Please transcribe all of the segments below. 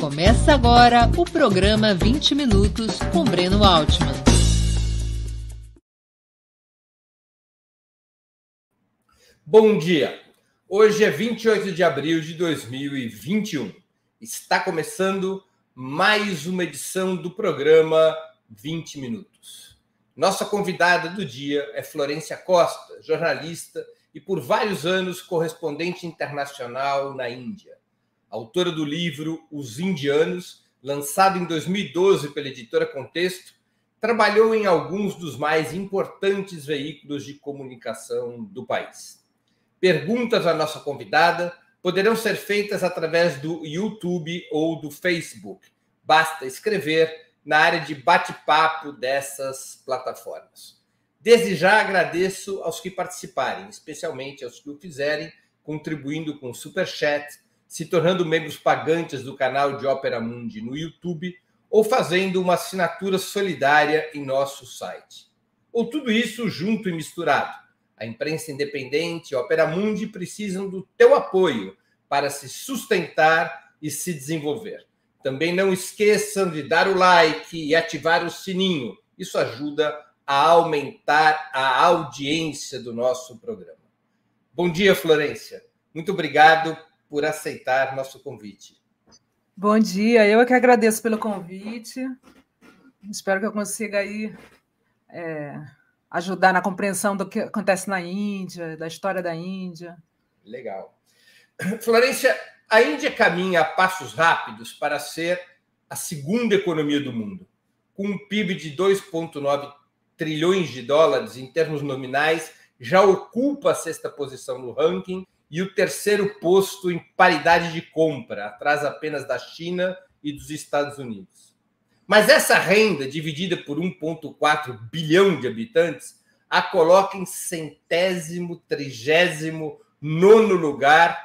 Começa agora o programa 20 Minutos com Breno Altman. Bom dia! Hoje é 28 de abril de 2021. Está começando mais uma edição do programa 20 Minutos. Nossa convidada do dia é Florência Costa, jornalista e por vários anos correspondente internacional na Índia. Autora do livro Os Indianos, lançado em 2012 pela editora Contexto, trabalhou em alguns dos mais importantes veículos de comunicação do país. Perguntas à nossa convidada poderão ser feitas através do YouTube ou do Facebook. Basta escrever na área de bate-papo dessas plataformas. Desde já agradeço aos que participarem, especialmente aos que o fizerem, contribuindo com o Superchat, se tornando membros pagantes do canal de Ópera Mundi no YouTube ou fazendo uma assinatura solidária em nosso site. Ou tudo isso junto e misturado. A imprensa independente e Ópera Mundi precisam do teu apoio para se sustentar e se desenvolver. Também não esqueçam de dar o like e ativar o sininho. Isso ajuda a aumentar a audiência do nosso programa. Bom dia, Florência. Muito obrigado por aceitar nosso convite. Bom dia, eu é que agradeço pelo convite. Espero que eu consiga aí ajudar na compreensão do que acontece na Índia, da história da Índia. Legal. Florência, a Índia caminha a passos rápidos para ser a segunda economia do mundo, com um PIB de 2,9 trilhões de dólares em termos nominais, já ocupa a sexta posição no ranking e o terceiro posto em paridade de compra, atrás apenas da China e dos Estados Unidos. Mas essa renda, dividida por 1,4 bilhão de habitantes, a coloca em 139º lugar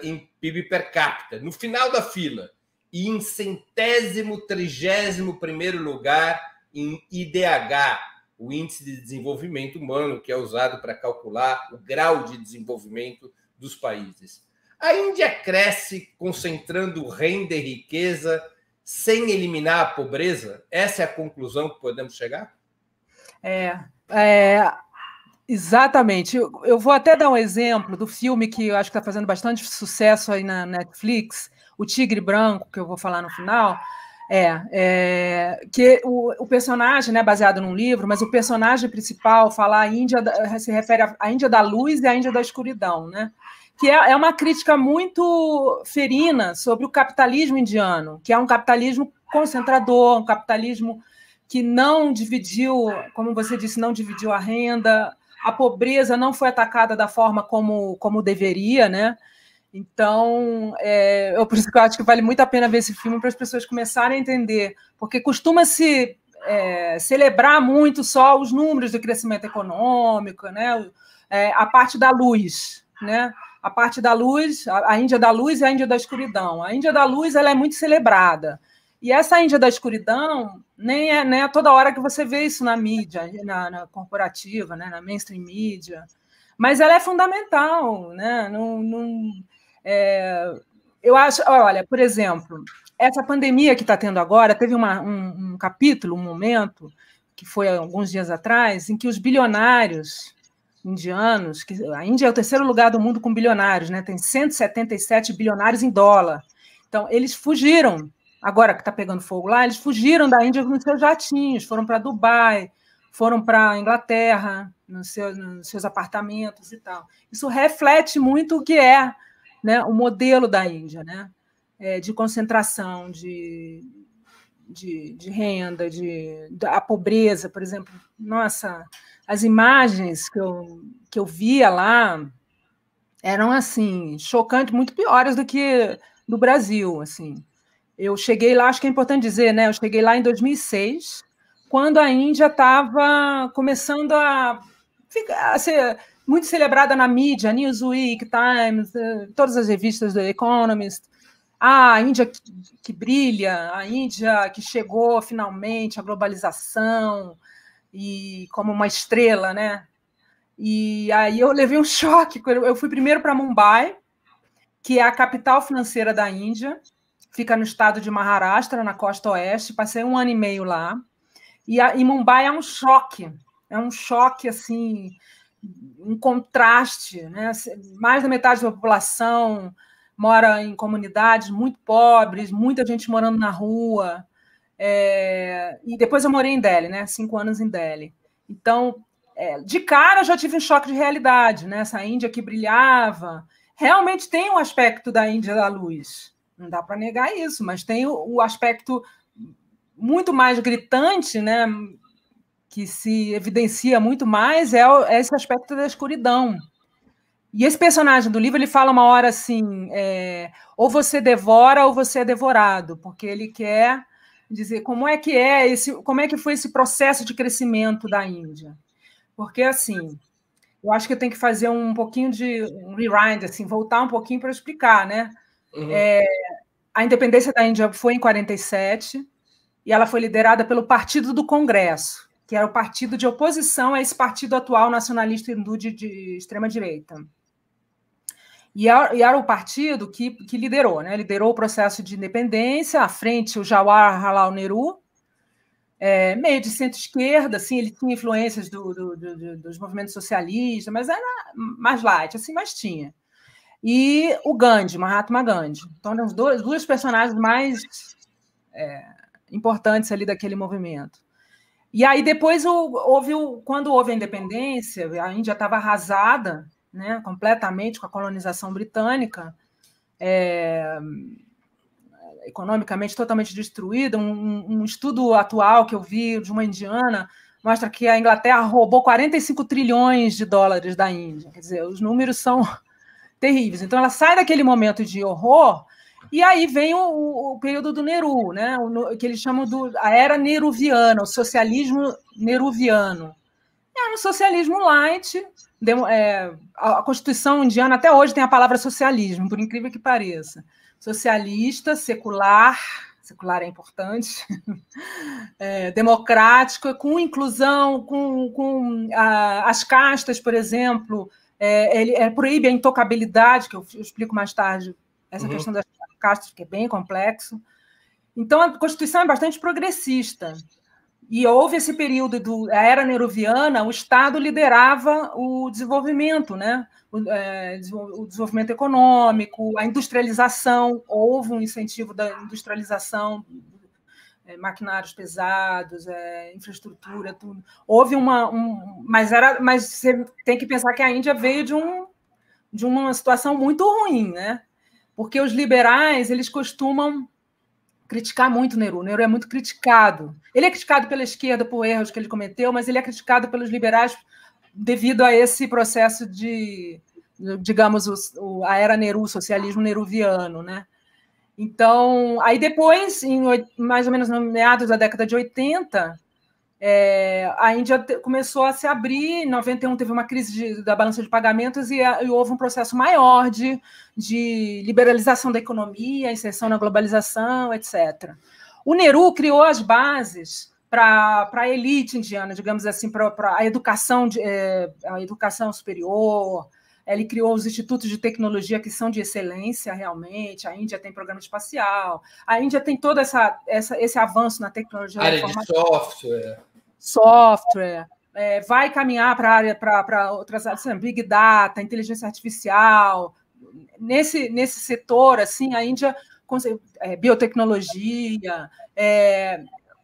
em PIB per capita, no final da fila, e em 131º lugar em IDH, o Índice de Desenvolvimento Humano, que é usado para calcular o grau de desenvolvimento dos países. A Índia cresce concentrando renda e riqueza sem eliminar a pobreza? Essa é a conclusão que podemos chegar? Exatamente. Eu vou até dar um exemplo do filme que eu acho que está fazendo bastante sucesso aí na Netflix, O Tigre Branco, que eu vou falar no final. Que o personagem, né, baseado num livro, mas o personagem principal fala se refere à Índia da luz e à Índia da escuridão, né? Que é uma crítica muito ferina sobre o capitalismo indiano, que é um capitalismo concentrador, um capitalismo que não dividiu, como você disse, não dividiu a renda, a pobreza não foi atacada da forma como deveria, né? Então, por isso que eu acho que vale muito a pena ver esse filme para as pessoas começarem a entender, porque costuma-se celebrar muito só os números do crescimento econômico, né? A parte da luz, né? A parte da luz, a Índia da luz e a Índia da escuridão. A Índia da luz ela é muito celebrada. E essa Índia da escuridão nem é toda hora que você vê isso na mídia, na corporativa, né? Na mainstream mídia. Mas ela é fundamental, né? Eu acho, olha, por exemplo, essa pandemia que está tendo agora, teve um capítulo, um momento, que foi alguns dias atrás, em que os bilionários indianos, que a Índia é o terceiro lugar do mundo com bilionários, né? Tem 177 bilionários em dólar. Então, eles fugiram, agora que está pegando fogo lá, eles fugiram da Índia com seus jatinhos, foram para Dubai, foram para a Inglaterra, nos seus apartamentos e tal. Isso reflete muito o que é, né, o modelo da Índia, né, de concentração, de renda, a pobreza, por exemplo. Nossa, as imagens que eu via lá eram assim chocantes, muito piores do que do Brasil. Assim. Eu cheguei lá, acho que é importante dizer, né, eu cheguei lá em 2006, quando a Índia estava começando a ser muito celebrada na mídia, Newsweek, Times, todas as revistas do Economist. A Índia que brilha, a Índia que chegou finalmente à globalização e como uma estrela, né? E aí eu levei um choque. Eu fui primeiro para Mumbai, que é a capital financeira da Índia, fica no estado de Maharashtra, na costa oeste, passei 1 ano e meio lá, e Mumbai é um choque, assim, um contraste, né? Mais da metade da população mora em comunidades muito pobres, muita gente morando na rua, e depois eu morei em Delhi, né? 5 anos em Delhi. Então, de cara, eu já tive um choque de realidade, né? Essa Índia que brilhava, realmente tem um aspecto da Índia da luz, não dá para negar isso, mas tem o aspecto muito mais gritante, né? Que se evidencia muito mais, é esse aspecto da escuridão. E esse personagem do livro, ele fala uma hora assim, ou você devora ou você é devorado, porque ele quer dizer como é que foi esse processo de crescimento da Índia. Porque, assim, eu acho que eu tenho que fazer um pouquinho de um rewind, assim, voltar um pouquinho para explicar, né? Uhum. A independência da Índia foi em 47 e ela foi liderada pelo Partido do Congresso, que era o partido de oposição a esse partido atual nacionalista hindu de extrema-direita. E era o partido que liderou, né? Liderou o processo de independência, à frente o Jawaharlal Nehru, meio de centro-esquerda, assim, ele tinha influências dos movimentos socialistas, mas era mais light, assim, mas tinha. E o Gandhi, Mahatma Gandhi. Então, eram duas personagens mais importantes ali daquele movimento. E aí, depois, quando houve a independência, a Índia estava arrasada, né, completamente com a colonização britânica, economicamente totalmente destruída. Um estudo atual que eu vi de uma indiana mostra que a Inglaterra roubou 45 trilhões de dólares da Índia. Quer dizer, os números são terríveis. Então, ela sai daquele momento de horror e aí vem o período do Nehru, né? Que eles chamam a era nehruviana, o socialismo nehruviano. É um socialismo light. A Constituição indiana até hoje tem a palavra socialismo, por incrível que pareça. Socialista, secular é importante, democrático, com inclusão, com as castas, por exemplo, ele proíbe a intocabilidade, que eu explico mais tarde, essa questão das castas, que é bem complexo. Então, a Constituição é bastante progressista. E houve esse período da era nehruviana, o Estado liderava o desenvolvimento, né? O desenvolvimento econômico, a industrialização, houve um incentivo da industrialização, maquinários pesados, infraestrutura, tudo. Houve mas você tem que pensar que a Índia veio de uma situação muito ruim, né? Porque os liberais, eles costumam criticar muito o Nehru. O Nehru é muito criticado. Ele é criticado pela esquerda por erros que ele cometeu, mas ele é criticado pelos liberais devido a esse processo de, digamos, a era Nehru, socialismo nehruviano, né? Então, aí depois, mais ou menos no meados da década de 80, a Índia começou a se abrir. Em 91 teve uma crise da balança de pagamentos e houve um processo maior de liberalização da economia, inserção na globalização, etc. O Nehru criou as bases para a elite indiana, digamos assim, para a educação superior. Ele criou os institutos de tecnologia que são de excelência, realmente. A Índia tem programa espacial. A Índia tem todo esse avanço na tecnologia. Área de software. Vai caminhar para outras áreas, Big Data, inteligência artificial. Nesse setor, assim, a Índia biotecnologia.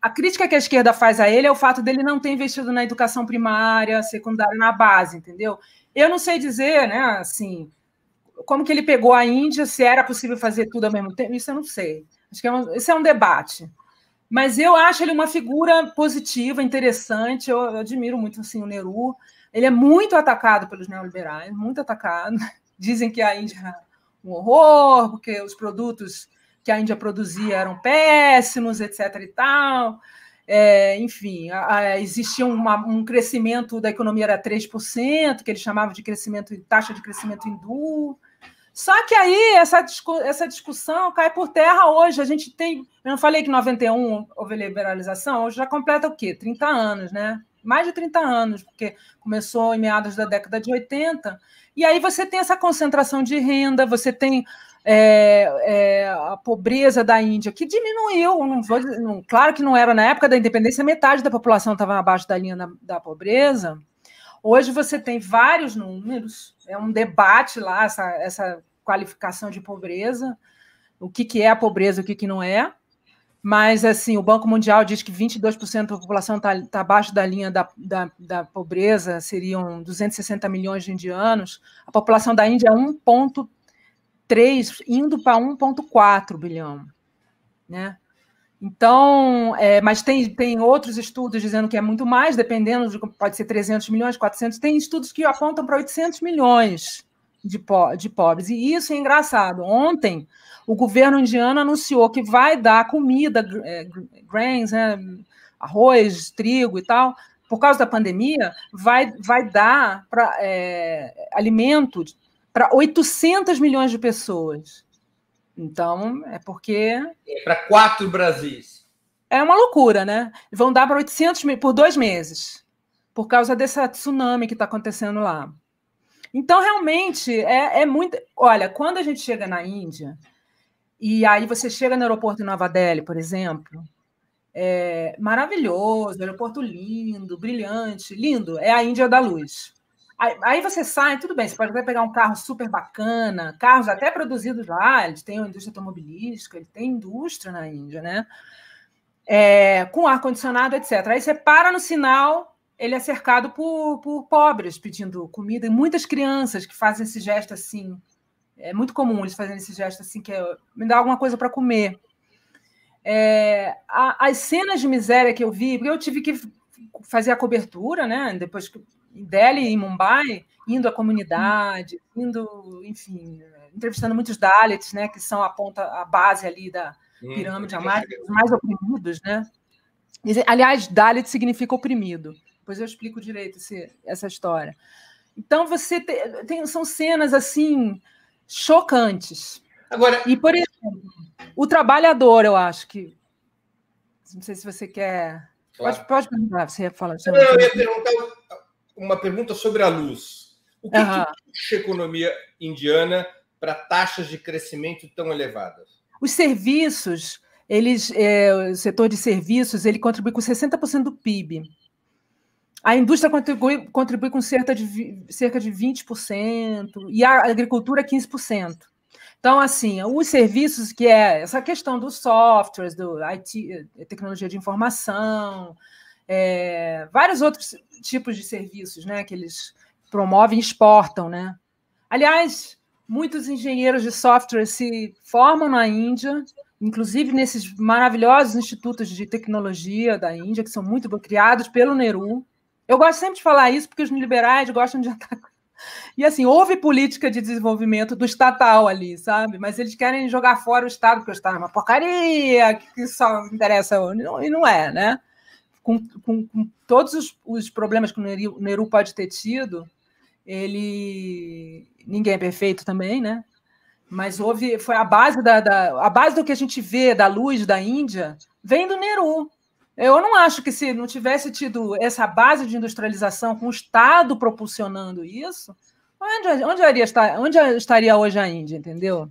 A crítica que a esquerda faz a ele é o fato dele não ter investido na educação primária, secundária, na base, entendeu? Eu não sei dizer, né, assim, como que ele pegou a Índia, se era possível fazer tudo ao mesmo tempo, isso eu não sei. Acho que esse é um debate. Mas eu acho ele uma figura positiva, interessante. Eu admiro muito assim, o Nehru. Ele é muito atacado pelos neoliberais, muito atacado. Dizem que a Índia era um horror, porque os produtos que a Índia produzia eram péssimos, etc. e tal. Enfim, existia um crescimento da economia, era 3%, que eles chamavam de taxa de crescimento hindu. Só que aí essa discussão cai por terra hoje. A gente tem... Eu não falei que em 91 houve liberalização, hoje já completa o quê? 30 anos, né? Mais de 30 anos, porque começou em meados da década de 80. E aí você tem essa concentração de renda, você tem a pobreza da Índia, que diminuiu. Claro que não era na época da independência, metade da população estava abaixo da linha da pobreza. Hoje você tem vários números, é um debate lá, essa qualificação de pobreza, o que é a pobreza e o que não é. Mas, assim, o Banco Mundial diz que 22% da população está abaixo da linha da pobreza, seriam 260 milhões de indianos. A população da Índia é 1,3, indo para 1,4 bilhão. Né? Então, mas tem outros estudos dizendo que é muito mais, dependendo, pode ser 300 milhões, 400, tem estudos que apontam para 800 milhões de pobres. E isso é engraçado. Ontem, o governo indiano anunciou que vai dar comida, grains, né, arroz, trigo e tal, por causa da pandemia, vai dar alimento para 800 milhões de pessoas. Então, é porque... para 4 Brasis. É uma loucura, né? Vão dar para 800 mil por 2 meses, por causa dessa tsunami que está acontecendo lá. Então, realmente, é muito... Olha, quando a gente chega na Índia, e aí você chega no aeroporto de Nova Delhi, por exemplo, é maravilhoso, aeroporto lindo, brilhante, lindo, é a Índia da luz. Aí você sai, tudo bem, você pode até pegar um carro super bacana, carros até produzidos lá, eles têm uma indústria automobilística, eles têm indústria na Índia, né? Com ar-condicionado, etc. Aí você para no sinal, ele é cercado por pobres pedindo comida, e muitas crianças que fazem esse gesto assim. É muito comum eles fazerem esse gesto assim, que é me dar alguma coisa para comer. As cenas de miséria que eu vi, porque eu tive que fazer a cobertura, né? Depois que em Delhi e em Mumbai, indo à comunidade, enfim, entrevistando muitos Dalits, né? Que são a base ali da pirâmide, os mais oprimidos, né? Aliás, Dalit significa oprimido. Depois eu explico direito essa história. Então, você são cenas assim chocantes. Agora, e, por exemplo, o trabalhador, eu acho que... Não sei se você quer... Claro. Pode perguntar, você ia falar. Eu ia perguntar uma pergunta sobre a luz. O que puxa a economia indiana para taxas de crescimento tão elevadas? Os serviços, o setor de serviços, ele contribui com 60% do PIB. A indústria contribui com cerca de 20%, e a agricultura 15%. Então, assim, os serviços, que é essa questão dos softwares, do IT, tecnologia de informação, vários outros tipos de serviços, né, que eles promovem e exportam, né? Aliás, muitos engenheiros de software se formam na Índia, inclusive nesses maravilhosos institutos de tecnologia da Índia, que são muito criados pelo Nehru. Eu gosto sempre de falar isso, porque os liberais gostam de atacar. E, assim, houve política de desenvolvimento do estatal ali, sabe? Mas eles querem jogar fora o Estado, porque o Estado é uma porcaria, que só interessa... E não é, né? Com todos os problemas que o Nehru pode ter tido, ninguém é perfeito também, né? Mas foi a base a base do que a gente vê da luz da Índia vem do Nehru. Eu não acho que, se não tivesse tido essa base de industrialização com o Estado propulsionando isso, onde estaria hoje a Índia, entendeu?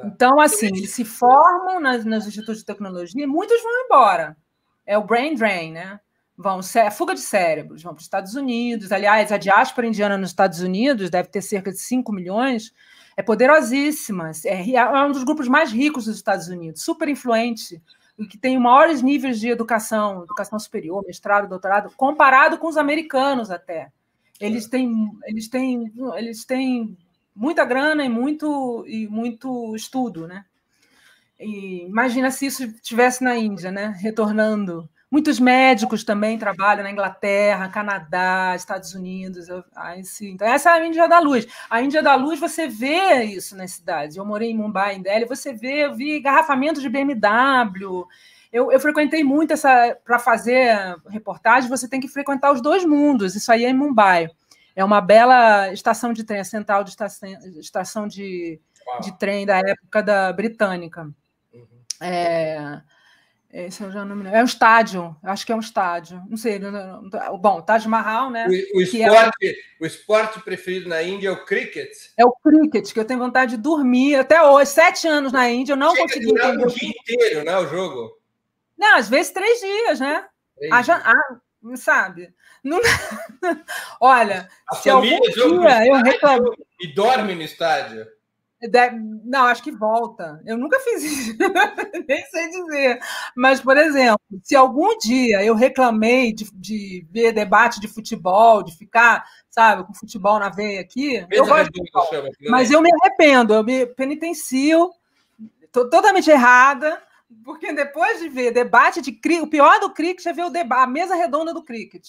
Então, assim, eles se formam nos institutos de tecnologia e muitos vão embora. É o brain drain, né? Fuga de cérebros, vão para os Estados Unidos. Aliás, a diáspora indiana nos Estados Unidos deve ter cerca de 5 milhões, é poderosíssima. É um dos grupos mais ricos dos Estados Unidos, super influente, e que tem maiores níveis de educação superior, mestrado, doutorado, comparado com os americanos até. Eles têm muita grana e muito estudo, né? E imagina se isso estivesse na Índia, né? Retornando. Muitos médicos também trabalham na Inglaterra, Canadá, Estados Unidos. Então, essa é a Índia da Luz. A Índia da Luz, você vê isso nas cidades. Eu morei em Mumbai, em Delhi, eu vi engarrafamentos de BMW. Eu frequentei muito para fazer reportagem, você tem que frequentar os dois mundos. Isso aí é em Mumbai. É uma bela estação de trem, a central de estação de trem da época britânica. Esse eu já não me lembro. É um estádio, acho que é um estádio. Não sei. Bom, Taj Mahal, né? O esporte preferido na Índia é o cricket? É o cricket, que eu tenho vontade de dormir. Até hoje, 7 anos na Índia, eu não consegui entender. O dia inteiro, né, o jogo? Não, às vezes 3 dias, né? Sabe? Não... Olha, se algum dia eu reclamo... E dorme no estádio? Não, acho que volta. Eu nunca fiz isso, nem sei dizer. Mas, por exemplo, se algum dia eu reclamei de ver debate de futebol, de ficar, sabe, com futebol na veia aqui, eu gosto de futebol, mas eu me arrependo, eu me penitencio, estou totalmente errada, porque depois de ver debate de cricket, o pior do cricket é ver a mesa redonda do cricket.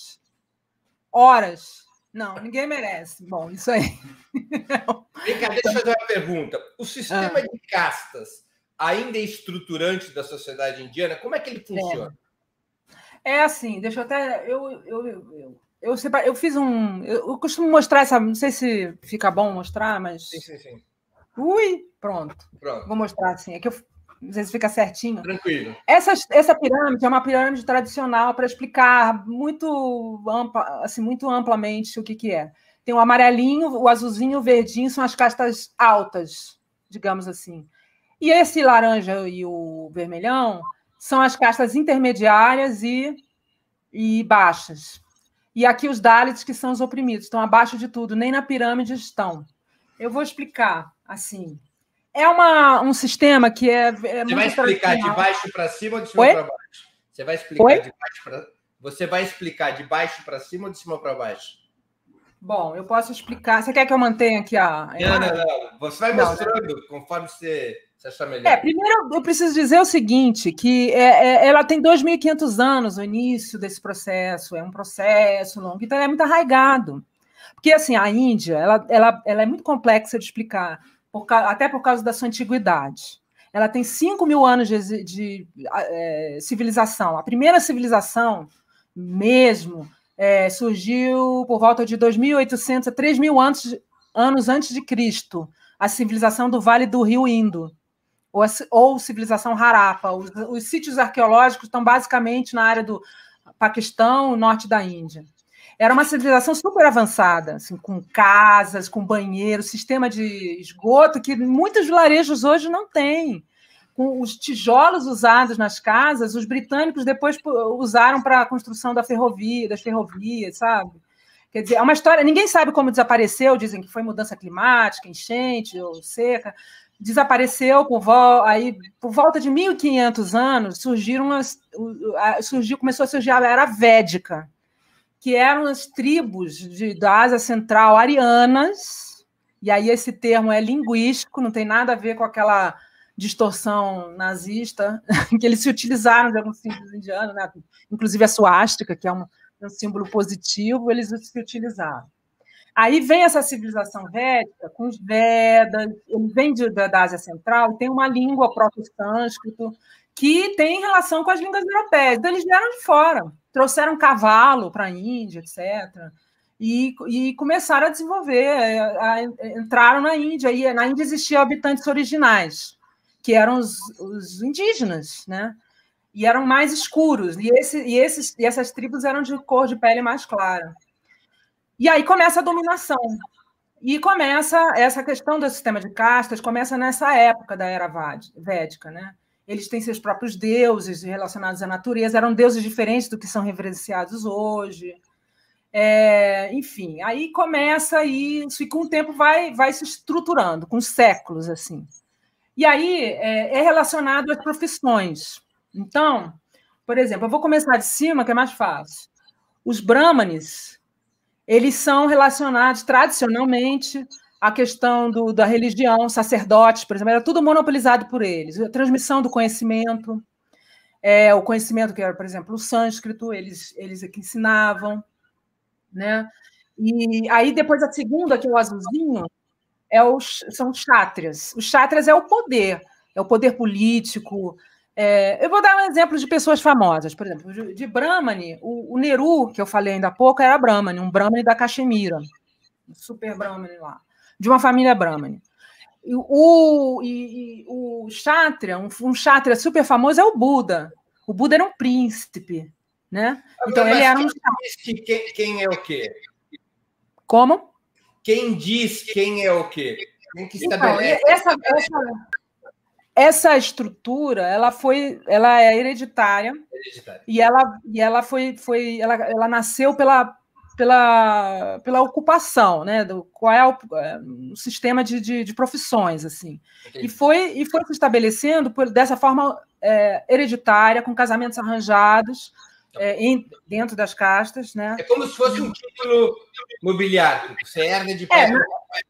Horas. Não, ninguém merece. Bom, isso aí. Vem cá, deixa eu fazer uma pergunta. O sistema de castas ainda é estruturante da sociedade indiana? Como é que ele funciona? É assim, deixa eu até... Eu fiz um... Eu costumo mostrar essa... Não sei se fica bom mostrar, mas... Sim. Ui, pronto. Vou mostrar assim. É que eu não sei se fica certinho. Tranquilo. Essa pirâmide é uma pirâmide tradicional para explicar muito amplamente o que é. Tem o amarelinho, o azulzinho, o verdinho, são as castas altas, digamos assim. E esse laranja e o vermelhão são as castas intermediárias e baixas. E aqui os Dalits, que são os oprimidos, estão abaixo de tudo, nem na pirâmide estão. Eu vou explicar assim. É um sistema que é Você vai explicar de baixo para cima ou de cima para baixo? Você vai explicar de baixo para... Você vai explicar de baixo para cima ou de cima para baixo? Bom, eu posso explicar. Você quer que eu mantenha aqui a... Não. Você vai mostrando conforme você achar melhor. Primeiro eu preciso dizer o seguinte, que ela tem 2.500 anos, o início desse processo, é um processo longo, então é muito arraigado. Porque, assim, a Índia, ela é muito complexa de explicar, até por causa da sua antiguidade. Ela tem 5.000 anos de civilização. A primeira civilização mesmo surgiu por volta de 2.800 a 3.000 anos antes de Cristo, a civilização do Vale do Rio Indo, ou civilização Harappa. Os sítios arqueológicos estão basicamente na área do Paquistão, norte da Índia. Era uma civilização super avançada, assim, com casas, com banheiro, sistema de esgoto que muitos vilarejos hoje não têm. Com os tijolos usados nas casas, os britânicos depois usaram para a construção das ferrovias, sabe? Quer dizer, é uma história... Ninguém sabe como desapareceu, dizem que foi mudança climática, enchente ou seca. Desapareceu por volta de 1.500 anos, começou a surgir a Era Védica, que eram as tribos da Ásia Central arianas, e aí esse termo é linguístico, não tem nada a ver com aquela distorção nazista que eles se utilizaram de alguns símbolos indianos, né? Inclusive a suástica, que é um símbolo positivo, eles se utilizaram. Aí vem essa civilização védica, com os Vedas, ele vem da Ásia Central, e tem uma língua proto-sânscrito, que tem relação com as línguas europeias. Então, eles vieram de fora, trouxeram cavalo para a Índia, etc., e começaram a desenvolver, entraram na Índia, e na Índia existiam habitantes originais, que eram os indígenas, né? E eram mais escuros, e essas tribos eram de cor de pele mais clara. E aí começa a dominação, e começa essa questão do sistema de castas, começa nessa época da Era Védica, né? Eles têm seus próprios deuses relacionados à natureza, eram deuses diferentes do que são reverenciados hoje. Enfim, aí começa e com o tempo vai se estruturando, com séculos, assim. E aí é relacionado às profissões. Então, por exemplo, eu vou começar de cima, que é mais fácil. Os brahmanes, eles são relacionados tradicionalmente à questão da religião, sacerdotes, por exemplo, era tudo monopolizado por eles. A transmissão do conhecimento, o conhecimento que era, por exemplo, o sânscrito, eles é que ensinavam, né? E aí, depois, a segunda, que é o azulzinho, são os chátrias. Os chátrias é o poder político. Eu vou dar um exemplo de pessoas famosas. Por exemplo, de Brahmani, o Nehru, que eu falei ainda há pouco, era Brahmani, um Brahmani da Caxemira, um super Brahmani lá, de uma família Brahmani. O Kshatriya, um Kshatriya super famoso é o Buda. O Buda era um príncipe, né? Então ele era um... Quem é o quê? Como? Quem diz quem é o quê? Quem que estabelece? Essa estrutura, ela é hereditária. E ela nasceu pela ocupação, né? Qual é o sistema de profissões, assim. E foi se estabelecendo dessa forma hereditária, com casamentos arranjados dentro das castas, né? É como se fosse um título mobiliário. Você herda de pai para pai.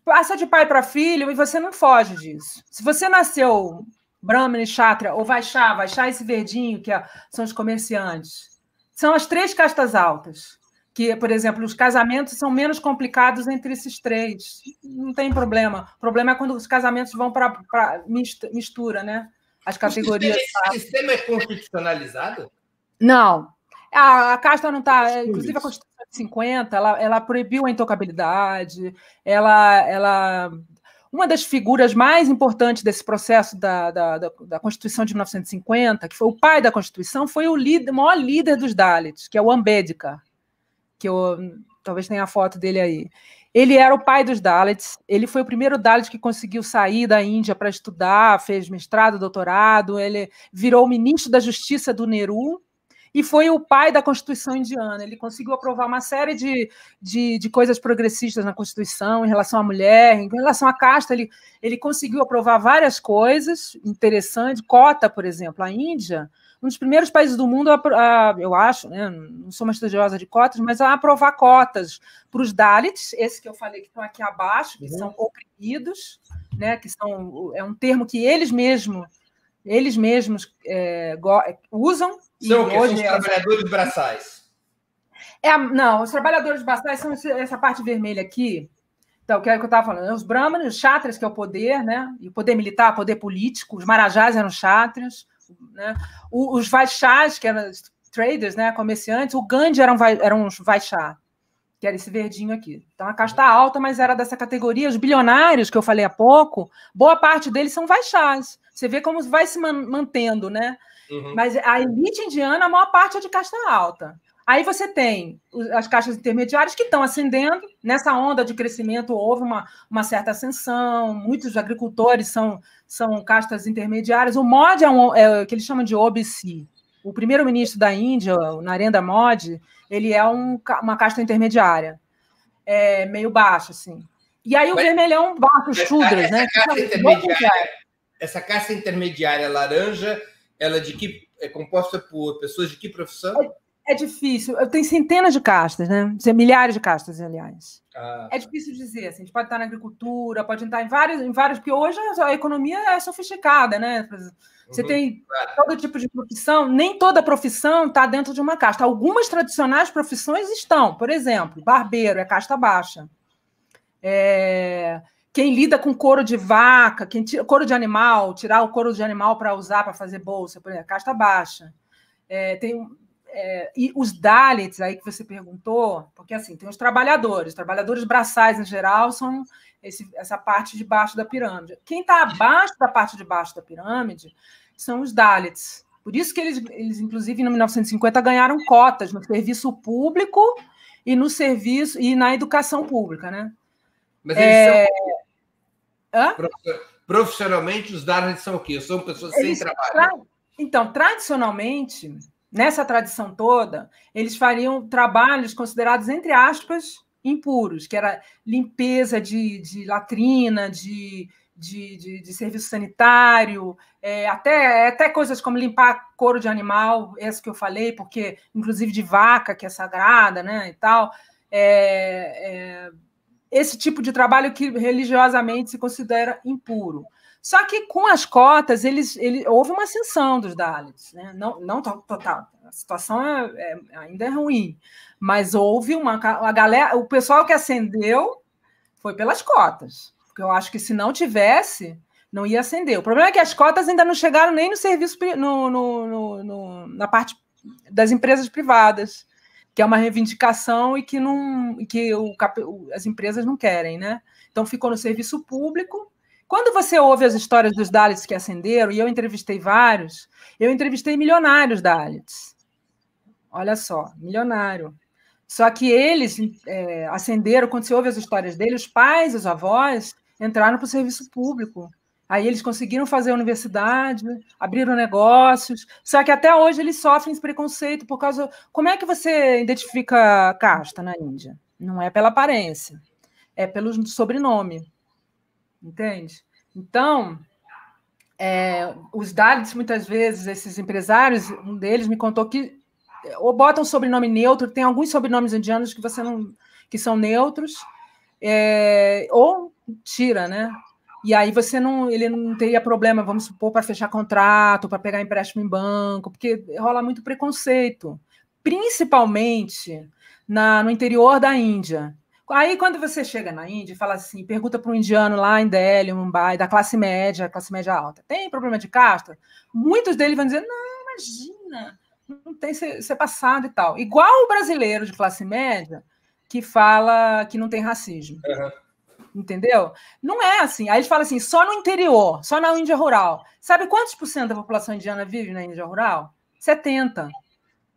Passa de pai para filho e você não foge disso. Se você nasceu Brahmana, Kshatriya ou Vaishya esse verdinho, são os comerciantes, são as 3 castas altas, que, por exemplo, os casamentos são menos complicados entre esses 3. Não tem problema. O problema é quando os casamentos vão para mistura, né? As categorias. Esse sistema é constitucionalizado? Não. A casta não está... Inclusive, a Constituição de 50, ela proibiu a intocabilidade, uma das figuras mais importantes desse processo da Constituição de 1950, que foi o pai da Constituição, foi o maior líder dos Dalits, que é o Ambedkar, que talvez tenha a foto dele aí. Ele era o pai dos Dalits, ele foi o primeiro Dalit que conseguiu sair da Índia para estudar, fez mestrado, doutorado, ele virou ministro da Justiça do Nehru, e foi o pai da Constituição indiana. Ele conseguiu aprovar uma série de coisas progressistas na Constituição em relação à mulher, em relação à casta. Ele conseguiu aprovar várias coisas interessantes. Cota, por exemplo. A Índia, um dos primeiros países do mundo, eu acho, né, não sou uma estudiosa de cotas, mas a aprovar cotas para os Dalits, esse que eu falei que estão aqui abaixo, que são oprimidos, né, é um termo que eles mesmos usam. São os trabalhadores braçais. Não, os trabalhadores braçais são essa parte vermelha aqui. Então, que é o que eu estava falando. Os brahmanas, os kshatriyas, que é o poder, né? E o poder militar, poder político. Os marajás eram kshatriyas, né? Os vaishyas, que eram traders, né? Comerciantes. O Gandhi eram os vaishya, que era esse verdinho aqui. Então, a casta alta, mas era dessa categoria. Os bilionários, que eu falei há pouco, boa parte deles são vaishyas. Você vê como vai se mantendo, né? Uhum. Mas a elite indiana, a maior parte é de casta alta. Aí você tem as castas intermediárias que estão ascendendo. Nessa onda de crescimento houve uma certa ascensão, muitos agricultores são castas intermediárias. O Modi é o que eles chamam de OBC. O primeiro-ministro da Índia, o Narendra Modi, ele é uma casta intermediária, meio baixa, assim. E aí o vermelhão baixo, os Shudras, né? Essa casta intermediária laranja, ela é composta por pessoas de que profissão? É difícil. Tem centenas de castas, né? Milhares de castas, aliás. É difícil dizer. Assim, a gente pode estar na agricultura, pode estar em vários, porque hoje a economia é sofisticada, né? Você tem todo tipo de profissão, nem toda profissão está dentro de uma casta. Algumas tradicionais profissões estão. Por exemplo, barbeiro é casta baixa. Quem lida com couro de vaca, couro de animal, tirar o couro de animal para usar para fazer bolsa, por exemplo, casta baixa. E os Dalits, aí que você perguntou, porque assim, tem os trabalhadores braçais em geral são essa parte de baixo da pirâmide. Quem está abaixo da parte de baixo da pirâmide são os Dalits. Por isso que eles inclusive, em 1950, ganharam cotas no serviço público e no serviço e na educação pública, né? Mas eles profissionalmente, os Dalits são o quê? São pessoas sem trabalho. Então, tradicionalmente, nessa tradição toda, eles fariam trabalhos considerados, entre aspas, impuros, que era limpeza de latrina, de serviço sanitário, até coisas como limpar couro de animal, esse que eu falei, porque, inclusive, de vaca, que é sagrada, né, e tal. Esse tipo de trabalho que religiosamente se considera impuro. Só que com as cotas, houve uma ascensão dos Dalits, né? Não total. A situação ainda é ruim, mas houve a galera, o pessoal que ascendeu foi pelas cotas, porque eu acho que se não tivesse, não ia ascender. O problema é que as cotas ainda não chegaram nem no serviço, na parte das empresas privadas, que é uma reivindicação e que as empresas não querem, né? Então ficou no serviço público. Quando você ouve as histórias dos Dalits que ascenderam, e eu entrevistei vários, eu entrevistei milionários Dalits. Olha só, milionário. Só que eles ascenderam, quando você ouve as histórias deles, os pais, os avós, entraram para o serviço público. Aí eles conseguiram fazer a universidade, abriram negócios, só que até hoje eles sofrem esse preconceito por causa... Como é que você identifica casta na Índia? Não é pela aparência, é pelo sobrenome, entende? Então, os Dalits, muitas vezes, esses empresários, um deles me contou que ou botam sobrenome neutro, tem alguns sobrenomes indianos que você não, que são neutros, ou tira, né? E aí ele não teria problema, vamos supor, para fechar contrato, para pegar empréstimo em banco, porque rola muito preconceito, principalmente no interior da Índia. Aí, quando você chega na Índia e fala assim, pergunta para um indiano lá em Delhi, Mumbai, da classe média alta, tem problema de casta? Muitos deles vão dizer, não, imagina, não tem ser passado e tal. Igual o brasileiro de classe média que fala que não tem racismo. Uhum. Entendeu? Não é assim. Aí eles falam assim, só no interior, só na Índia rural. Sabe quantos por cento da população indiana vive na Índia rural? 70%.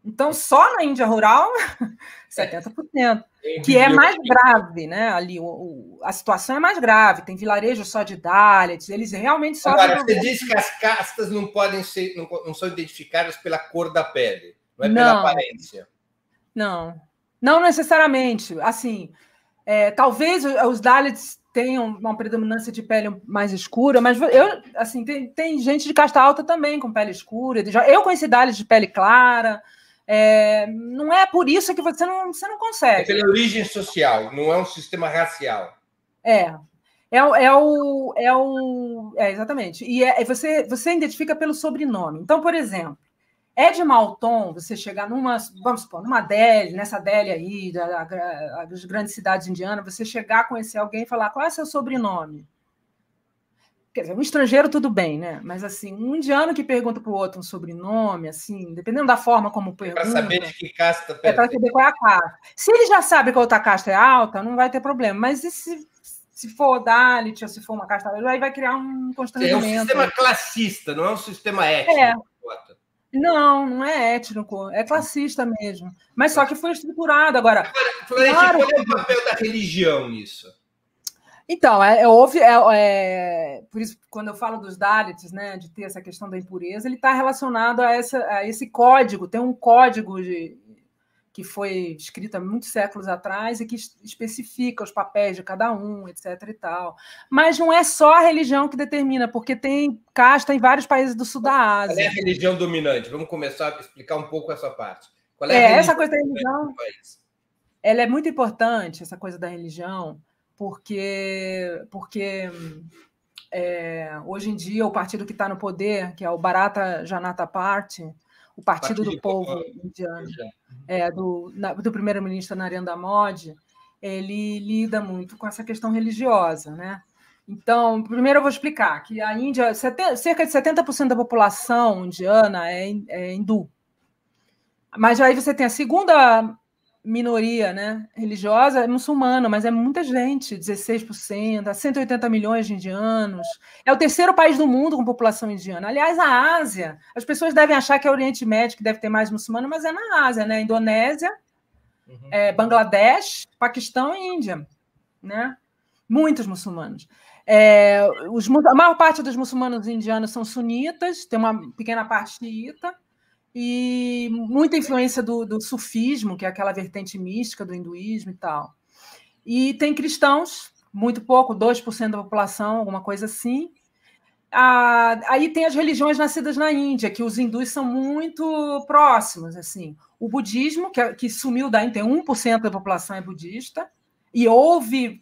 Então, só na Índia rural, 70%. Que é mais grave, né? Ali a situação é mais grave. Tem vilarejos só de Dalits, eles realmente sofrem. Agora, você disse que as castas não podem ser, não são identificadas pela cor da pele, não é pela aparência. Não necessariamente. Assim, talvez os Dalits tenham uma predominância de pele mais escura, mas assim, tem gente de casta alta também com pele escura. Eu conheci Dalits de pele clara. Não é por isso que você não consegue. É pela origem social, não é um sistema racial. Exatamente. E você identifica pelo sobrenome. Então, por exemplo, é de mau tom você chegar vamos supor, numa Delhi, nessa Delhi aí, das grandes cidades indianas, você chegar, conhecer alguém e falar qual é o seu sobrenome. Quer dizer, um estrangeiro tudo bem, né? Mas assim, um indiano que pergunta para o outro um sobrenome, assim, dependendo da forma como pergunta... Para saber de que casta para saber qual é a casta. Se ele já sabe que a outra casta é alta, não vai ter problema. Mas e se for Dalit, ou se for uma casta... aí vai criar um constrangimento. É um sistema classista, não é um sistema étnico. Não é étnico, é classista mesmo. Mas só que foi estruturado agora. Florence, claro, qual é o papel da religião nisso? Então, por isso, quando eu falo dos Dalits, né, de ter essa questão da impureza, ele está relacionado a esse código. Tem um código que foi escrito há muitos séculos atrás e que especifica os papéis de cada um, etc. e tal. Mas não é só a religião que determina, porque tem casta em vários países do sul da Ásia. Qual é a religião dominante? Vamos começar a explicar um pouco essa parte. Qual é a essa coisa da religião, ela é muito importante, essa coisa da religião, porque hoje em dia o partido que está no poder, que é o Bharatiya Janata Party, o Partido do Povo Indiano, do primeiro-ministro Narendra Modi, ele lida muito com essa questão religiosa, né? Então, primeiro eu vou explicar que a Índia, cerca de 70% da população indiana é hindu. Mas aí você tem a segunda minoria, né, religiosa, é muçulmana, mas é muita gente, 16%, 180 milhões de indianos. É o terceiro país do mundo com população indiana. Aliás, a Ásia, as pessoas devem achar que é o Oriente Médio, que deve ter mais muçulmano, mas é na Ásia, né? Indonésia, Bangladesh, Paquistão e Índia, né? Muitos muçulmanos. A maior parte dos muçulmanos indianos são sunitas, tem uma pequena parte xiita, e muita influência do sufismo, que é aquela vertente mística do hinduísmo e tal. E tem cristãos, muito pouco, 2% da população, alguma coisa assim. Aí tem as religiões nascidas na Índia, que os hindus são muito próximos. Assim. O budismo, que sumiu da Índia, tem 1% da população é budista, e houve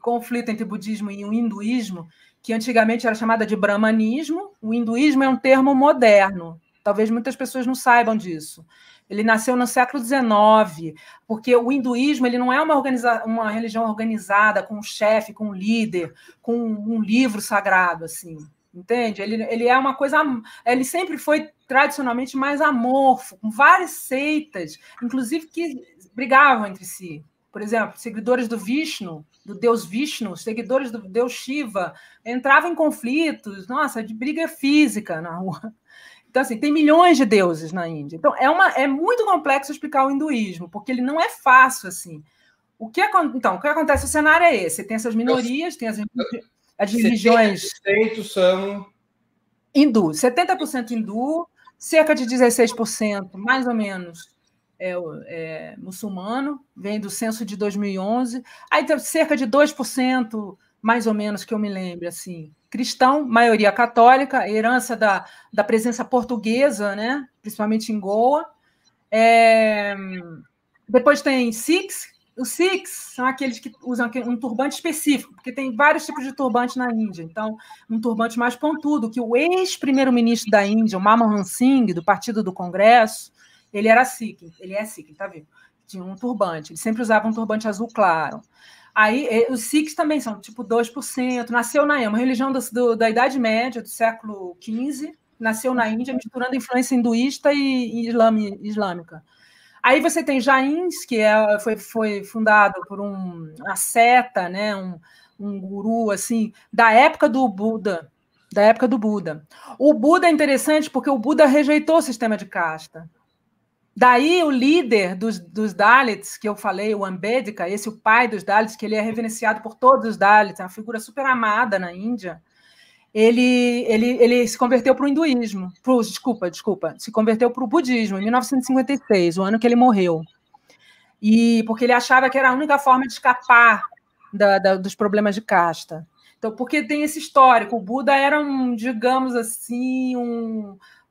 conflito entre o budismo e o hinduísmo, que antigamente era chamada de brahmanismo. O hinduísmo é um termo moderno. Talvez muitas pessoas não saibam disso. Ele nasceu no século XIX, porque o hinduísmo ele não é uma religião organizada, com um chefe, com um líder, com um livro sagrado, assim, entende? Ele é uma coisa... Ele sempre foi, tradicionalmente, mais amorfo, com várias seitas, inclusive que brigavam entre si, por exemplo, seguidores do Vishnu, do deus Vishnu, seguidores do deus Shiva, entravam em conflitos, nossa, de briga física na rua. Então, assim, tem milhões de deuses na Índia. Então, é muito complexo explicar o hinduísmo, porque ele não é fácil, assim. O que acontece? O cenário é esse. Tem essas minorias, tem as religiões... 70% são... hindu, 70% hindu, cerca de 16%, mais ou menos, é muçulmano, vem do censo de 2011. Aí tem cerca de 2%, mais ou menos, que eu me lembro, assim, cristão, maioria católica, herança da presença portuguesa, né? Principalmente em Goa. Depois tem Sikhs. Os Sikhs são aqueles que usam um turbante específico, porque tem vários tipos de turbante na Índia. Então, um turbante mais pontudo, que o ex-primeiro-ministro da Índia, o Manmohan Singh, do Partido do Congresso, ele era Sikh, ele é Sikh, tá vendo? Tinha um turbante, ele sempre usava um turbante azul claro. Aí, os Sikhs também são tipo 2%, nasceu na Índia, uma religião da Idade Média, do século XV, nasceu na Índia, misturando influência hinduísta e islâmica. Aí você tem Jains, que foi fundado por uma seta, né, um guru assim, da época do Buda. O Buda é interessante porque o Buda rejeitou o sistema de casta. Daí o líder dos Dalits, que eu falei, o Ambedkar, o pai dos Dalits, que ele é reverenciado por todos os Dalits, é uma figura super amada na Índia. Ele se converteu para o hinduísmo, se converteu para o budismo em 1956, o ano que ele morreu. Porque ele achava que era a única forma de escapar dos problemas de casta. Então, porque tem esse histórico, o Buda era digamos assim,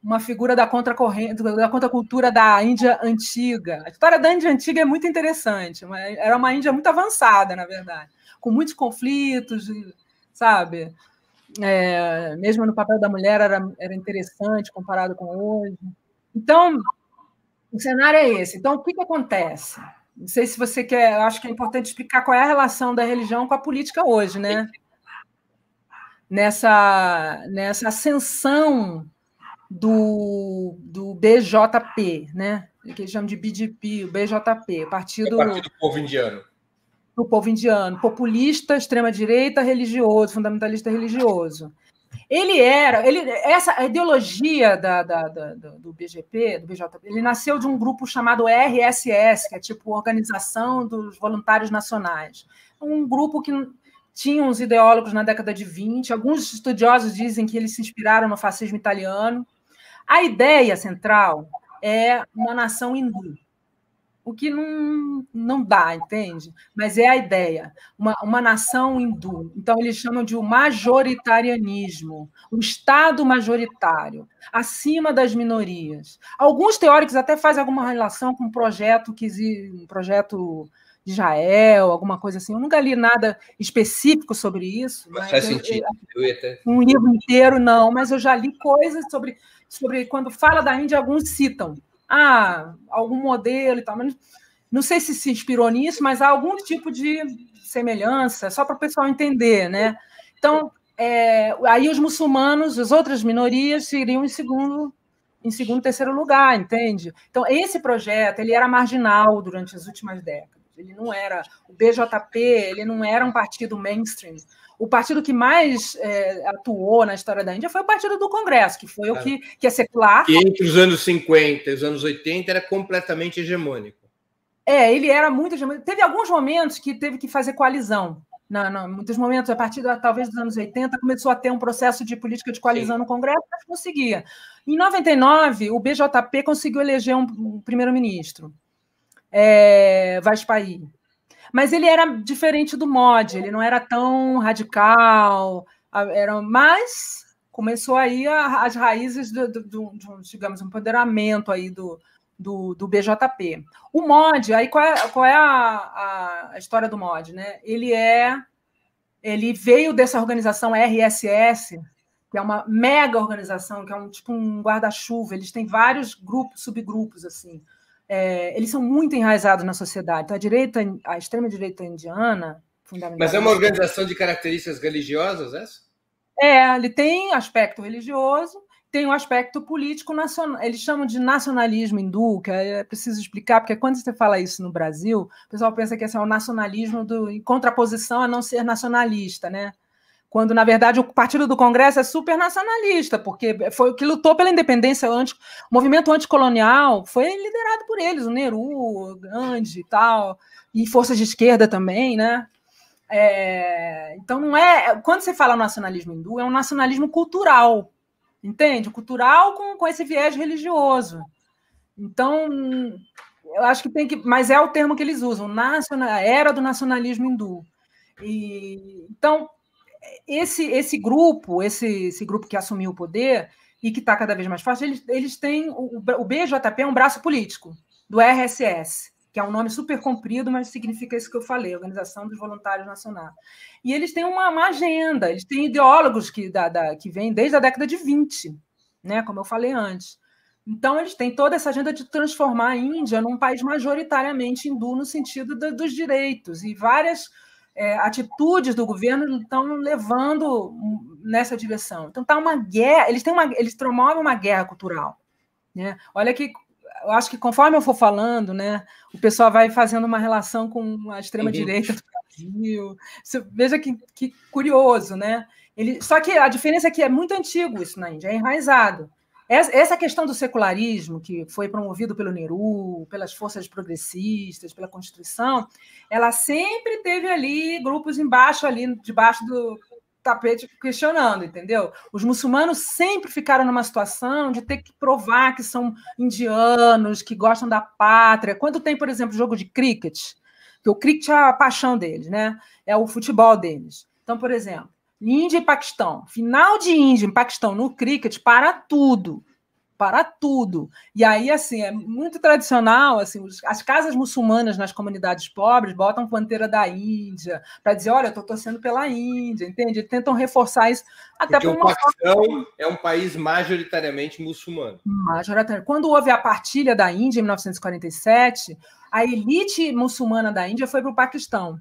uma figura da contracorrente, da contracultura da Índia antiga. A história da Índia antiga é muito interessante, mas era uma Índia muito avançada, na verdade, com muitos conflitos, sabe? Mesmo no papel da mulher era interessante comparado com hoje. Então, o cenário é esse. Então, o que acontece? Não sei se você quer, eu acho que é importante explicar qual é a relação da religião com a política hoje, né? Nessa ascensão do BJP, né? Que eles chamam de BJP, o BJP, Partido do Povo Indiano. Do povo indiano, populista, extrema-direita, religioso, fundamentalista religioso. A ideologia do BJP, ele nasceu de um grupo chamado RSS, que é tipo Organização dos Voluntários Nacionais. Um grupo que tinha uns ideólogos na década de 20, alguns estudiosos dizem que eles se inspiraram no fascismo italiano. A ideia central é uma nação hindu, o que não dá, entende? Mas é a ideia, uma nação hindu. Então, eles chamam de o majoritarianismo, o Estado majoritário, acima das minorias. Alguns teóricos até fazem alguma relação com um projeto de Israel, alguma coisa assim. Eu nunca li nada específico sobre isso. Mas faz sentido. Um livro inteiro, não, mas eu já li coisas sobre quando fala da Índia, alguns citam. Algum modelo e tal, mas não sei se inspirou nisso, mas há algum tipo de semelhança, só para o pessoal entender, né? Então, aí os muçulmanos, as outras minorias, iriam em segundo, terceiro lugar, entende? Então, esse projeto, ele era marginal durante as últimas décadas. Ele não era... O BJP, ele não era um partido mainstream. O partido que mais atuou na história da Índia foi o Partido do Congresso, que foi o que é secular. E entre os anos 50 e os anos 80 era completamente hegemônico. Ele era muito hegemônico. Teve alguns momentos que teve que fazer coalizão. Muitos momentos, a partir talvez dos anos 80, começou a ter um processo de política de coalizão no Congresso, mas conseguia. Em 99, o BJP conseguiu eleger um primeiro-ministro, Vajpayee. Mas ele era diferente do MOD, ele não era tão radical, mas começou aí as raízes de digamos, um empoderamento aí do BJP. O MOD, aí qual é a história do MOD, né? Ele veio dessa organização RSS, que é uma mega organização, que é tipo um guarda-chuva, eles têm vários grupos, subgrupos, assim. Eles são muito enraizados na sociedade. Então, a extrema-direita indiana, fundamentalmente... Mas é uma organização de características religiosas, essa? Ele tem aspecto religioso tem um aspecto político nacional. Eles chamam de nacionalismo hindu, que é preciso explicar, porque quando você fala isso no Brasil, o pessoal pensa que esse é o nacionalismo em contraposição a não ser nacionalista, né? Quando, na verdade, o Partido do Congresso é super nacionalista, porque foi o que lutou pela independência, o movimento anticolonial foi liderado por eles, o Nehru, o Gandhi e tal, e forças de esquerda também, né? Então, não é. Quando você fala nacionalismo hindu, é um nacionalismo cultural, entende? Cultural com esse viés religioso. Então, eu acho que tem que. Mas é o termo que eles usam, a era do nacionalismo hindu. Então, esse grupo que assumiu o poder e que está cada vez mais forte, eles têm. O BJP é um braço político do RSS, que é um nome super comprido, mas significa isso que eu falei, Organização dos Voluntários Nacionais. E eles têm uma agenda, eles têm ideólogos que vêm desde a década de 20, né, como eu falei antes. Então, eles têm toda essa agenda de transformar a Índia num país majoritariamente hindu no sentido dos direitos, e várias atitudes do governo estão levando nessa direção. Então, está uma guerra, eles promovem uma guerra cultural, né? Olha que eu acho que conforme eu for falando, né, o pessoal vai fazendo uma relação com a extrema-direita do Brasil. Veja que curioso, né? Só que a diferença é que é muito antigo isso na Índia, é enraizado. Essa questão do secularismo, que foi promovido pelo Nehru, pelas forças progressistas, pela Constituição, ela sempre teve ali grupos debaixo do tapete, questionando, entendeu? Os muçulmanos sempre ficaram numa situação de ter que provar que são indianos, que gostam da pátria. Quando tem, por exemplo, jogo de cricket, que o cricket é a paixão deles, né? É o futebol deles. Então, por exemplo, Índia e Paquistão. Final de Índia e Paquistão no cricket, para tudo. Para tudo. E aí, assim, é muito tradicional, assim, as casas muçulmanas nas comunidades pobres botam bandeira da Índia para dizer, olha, eu estou torcendo pela Índia, entende? Eles tentam reforçar isso. Até porque o Paquistão é um país majoritariamente muçulmano. Majoritariamente. Quando houve a partilha da Índia, em 1947, a elite muçulmana da Índia foi para o Paquistão.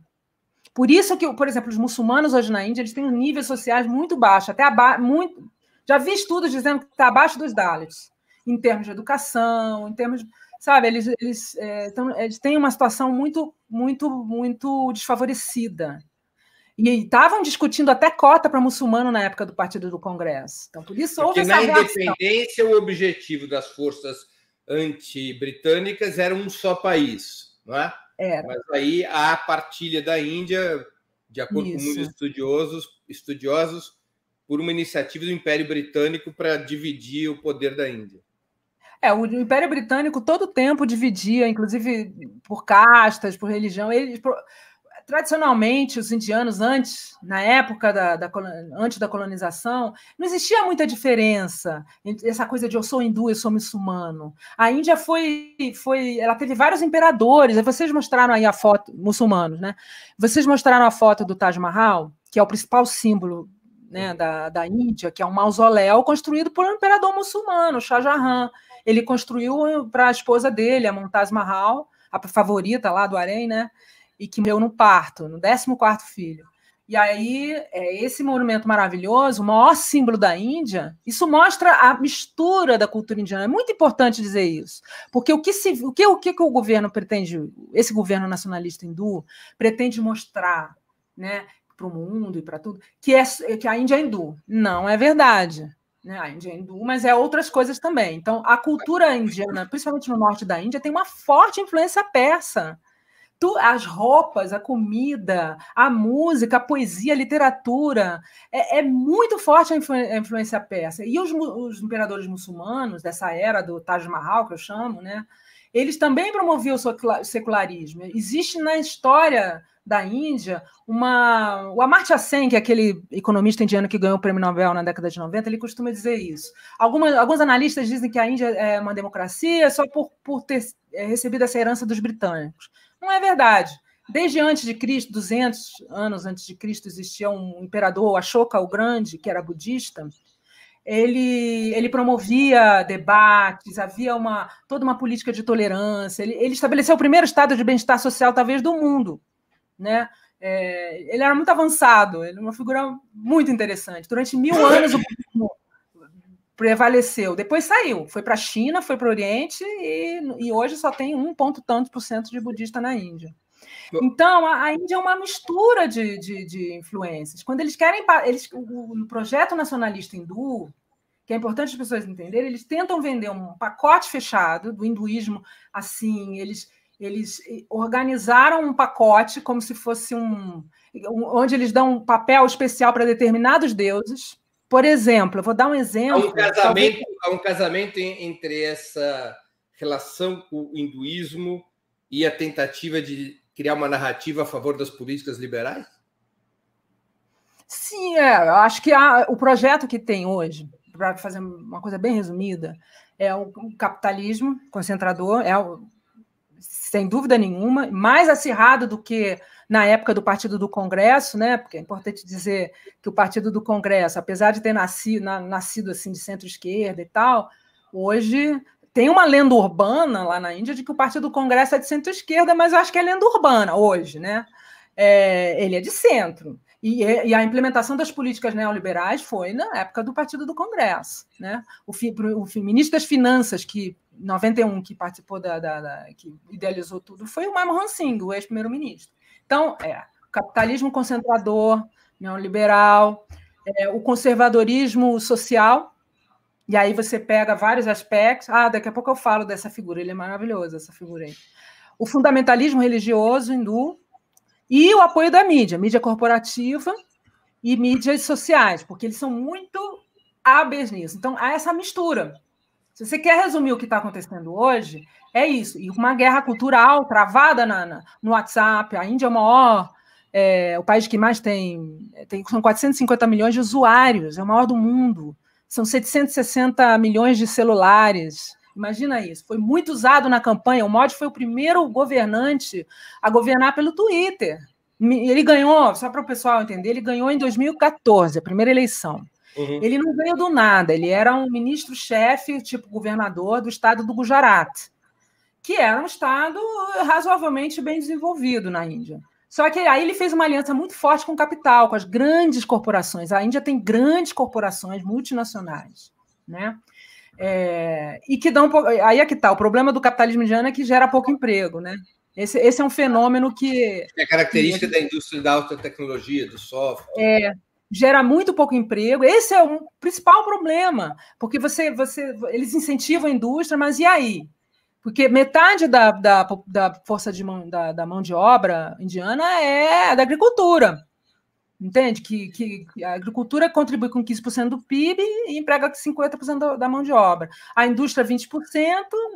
Por isso que, por exemplo, os muçulmanos hoje na Índia eles têm níveis sociais muito baixos, muito. Já vi estudos dizendo que está abaixo dos Dalits, em termos de educação, em termos de, sabe, eles têm uma situação muito, muito, muito desfavorecida. E estavam discutindo até cota para muçulmano na época do Partido do Congresso. Então, por isso houve essa reação. Porque na independência, o objetivo das forças anti-britânicas era um só país, não é? Era. Mas aí a partilha da Índia, de acordo com muitos estudiosos, por uma iniciativa do Império Britânico para dividir o poder da Índia. O Império Britânico todo o tempo dividia, inclusive por castas, por religião. Tradicionalmente, os indianos, na época antes da colonização, não existia muita diferença entre essa coisa de eu sou hindu, eu sou muçulmano. A Índia ela teve vários imperadores. Vocês mostraram aí a foto, muçulmanos, né? Vocês mostraram a foto do Taj Mahal, que é o principal símbolo, né, da Índia, que é um mausoléu construído por um imperador muçulmano, Shah Jahan. Ele construiu para a esposa dele, a Mumtaz Mahal, a favorita lá do harém, né? E que morreu no parto, no 14º filho. E aí, esse monumento maravilhoso, o maior símbolo da Índia, isso mostra a mistura da cultura indiana. É muito importante dizer isso, porque o que o governo pretende, esse governo nacionalista hindu, pretende mostrar, né, para o mundo e para tudo, que a Índia é hindu. Não é verdade. Né? A Índia é hindu, mas é outras coisas também. Então, a cultura indiana, principalmente no norte da Índia, tem uma forte influência persa. As roupas, a comida, a música, a poesia, a literatura, é muito forte a influência persa. E os imperadores muçulmanos dessa era do Taj Mahal, que eu chamo, né, eles também promoviam o secularismo. Existe na história da Índia o Amartya Sen, que é aquele economista indiano que ganhou o Prêmio Nobel na década de 90, ele costuma dizer isso. Alguns analistas dizem que a Índia é uma democracia só por ter recebido essa herança dos britânicos. Não é verdade. Desde antes de Cristo, 200 anos antes de Cristo, existia um imperador, Ashoka o Grande, que era budista. Ele promovia debates, havia toda uma política de tolerância. Ele estabeleceu o primeiro estado de bem-estar social, talvez, do mundo. Né? Ele era muito avançado, ele era uma figura muito interessante. Durante 1000 anos, prevaleceu. Depois saiu, foi para a China, foi para o Oriente e hoje só tem 1,tantos% de budista na Índia. Então, a Índia é uma mistura de influências. Quando eles querem... o projeto nacionalista hindu, que é importante as pessoas entenderem, eles tentam vender um pacote fechado do hinduísmo, assim, eles organizaram um pacote como se fosse onde eles dão um papel especial para determinados deuses. Por exemplo, eu vou dar um exemplo. Há um casamento entre essa relação com o hinduísmo e a tentativa de criar uma narrativa a favor das políticas liberais? Sim, eu acho que o projeto que tem hoje, para fazer uma coisa bem resumida, é o capitalismo concentrador, sem dúvida nenhuma, mais acirrado do que na época do Partido do Congresso, né? Porque é importante dizer que o Partido do Congresso, apesar de ter nascido assim, de centro-esquerda e tal, hoje tem uma lenda urbana lá na Índia de que o Partido do Congresso é de centro-esquerda, mas eu acho que é lenda urbana hoje, né? Ele é de centro. E a implementação das políticas neoliberais foi na época do Partido do Congresso, né? O ministro das Finanças, que em 91, que participou que idealizou tudo, foi o Manmohan Singh, o ex-primeiro-ministro. Então, o capitalismo concentrador, neoliberal, o conservadorismo social, e aí você pega vários aspectos. Daqui a pouco eu falo dessa figura, ele é maravilhoso, essa figura aí. O fundamentalismo religioso hindu, e o apoio da mídia corporativa e mídias sociais, porque eles são muito hábeis nisso. Então, há essa mistura. Se você quer resumir o que está acontecendo hoje, é isso. E uma guerra cultural travada no WhatsApp. A Índia é o maior, o país que mais são 450 milhões de usuários, é o maior do mundo. São 760 milhões de celulares. Imagina isso, foi muito usado na campanha. O Modi foi o primeiro governante a governar pelo Twitter. Ele ganhou, só para o pessoal entender, ele ganhou em 2014, a primeira eleição. Uhum. Ele não veio do nada, ele era um ministro-chefe, tipo governador do estado do Gujarat, que era um estado razoavelmente bem desenvolvido na Índia. Só que aí ele fez uma aliança muito forte com o capital, com as grandes corporações. A Índia tem grandes corporações multinacionais, né? E que dão aí é que está o problema do capitalismo indiano, é que gera pouco emprego, né? Esse é um fenômeno que é característica da indústria da alta tecnologia, do software. Gera muito pouco emprego. Esse é o principal problema, porque eles incentivam a indústria, mas e aí? Porque metade da força da mão de obra indiana é da agricultura. Entende? Que a agricultura contribui com 15% do PIB e emprega 50% da mão de obra. A indústria, 20%,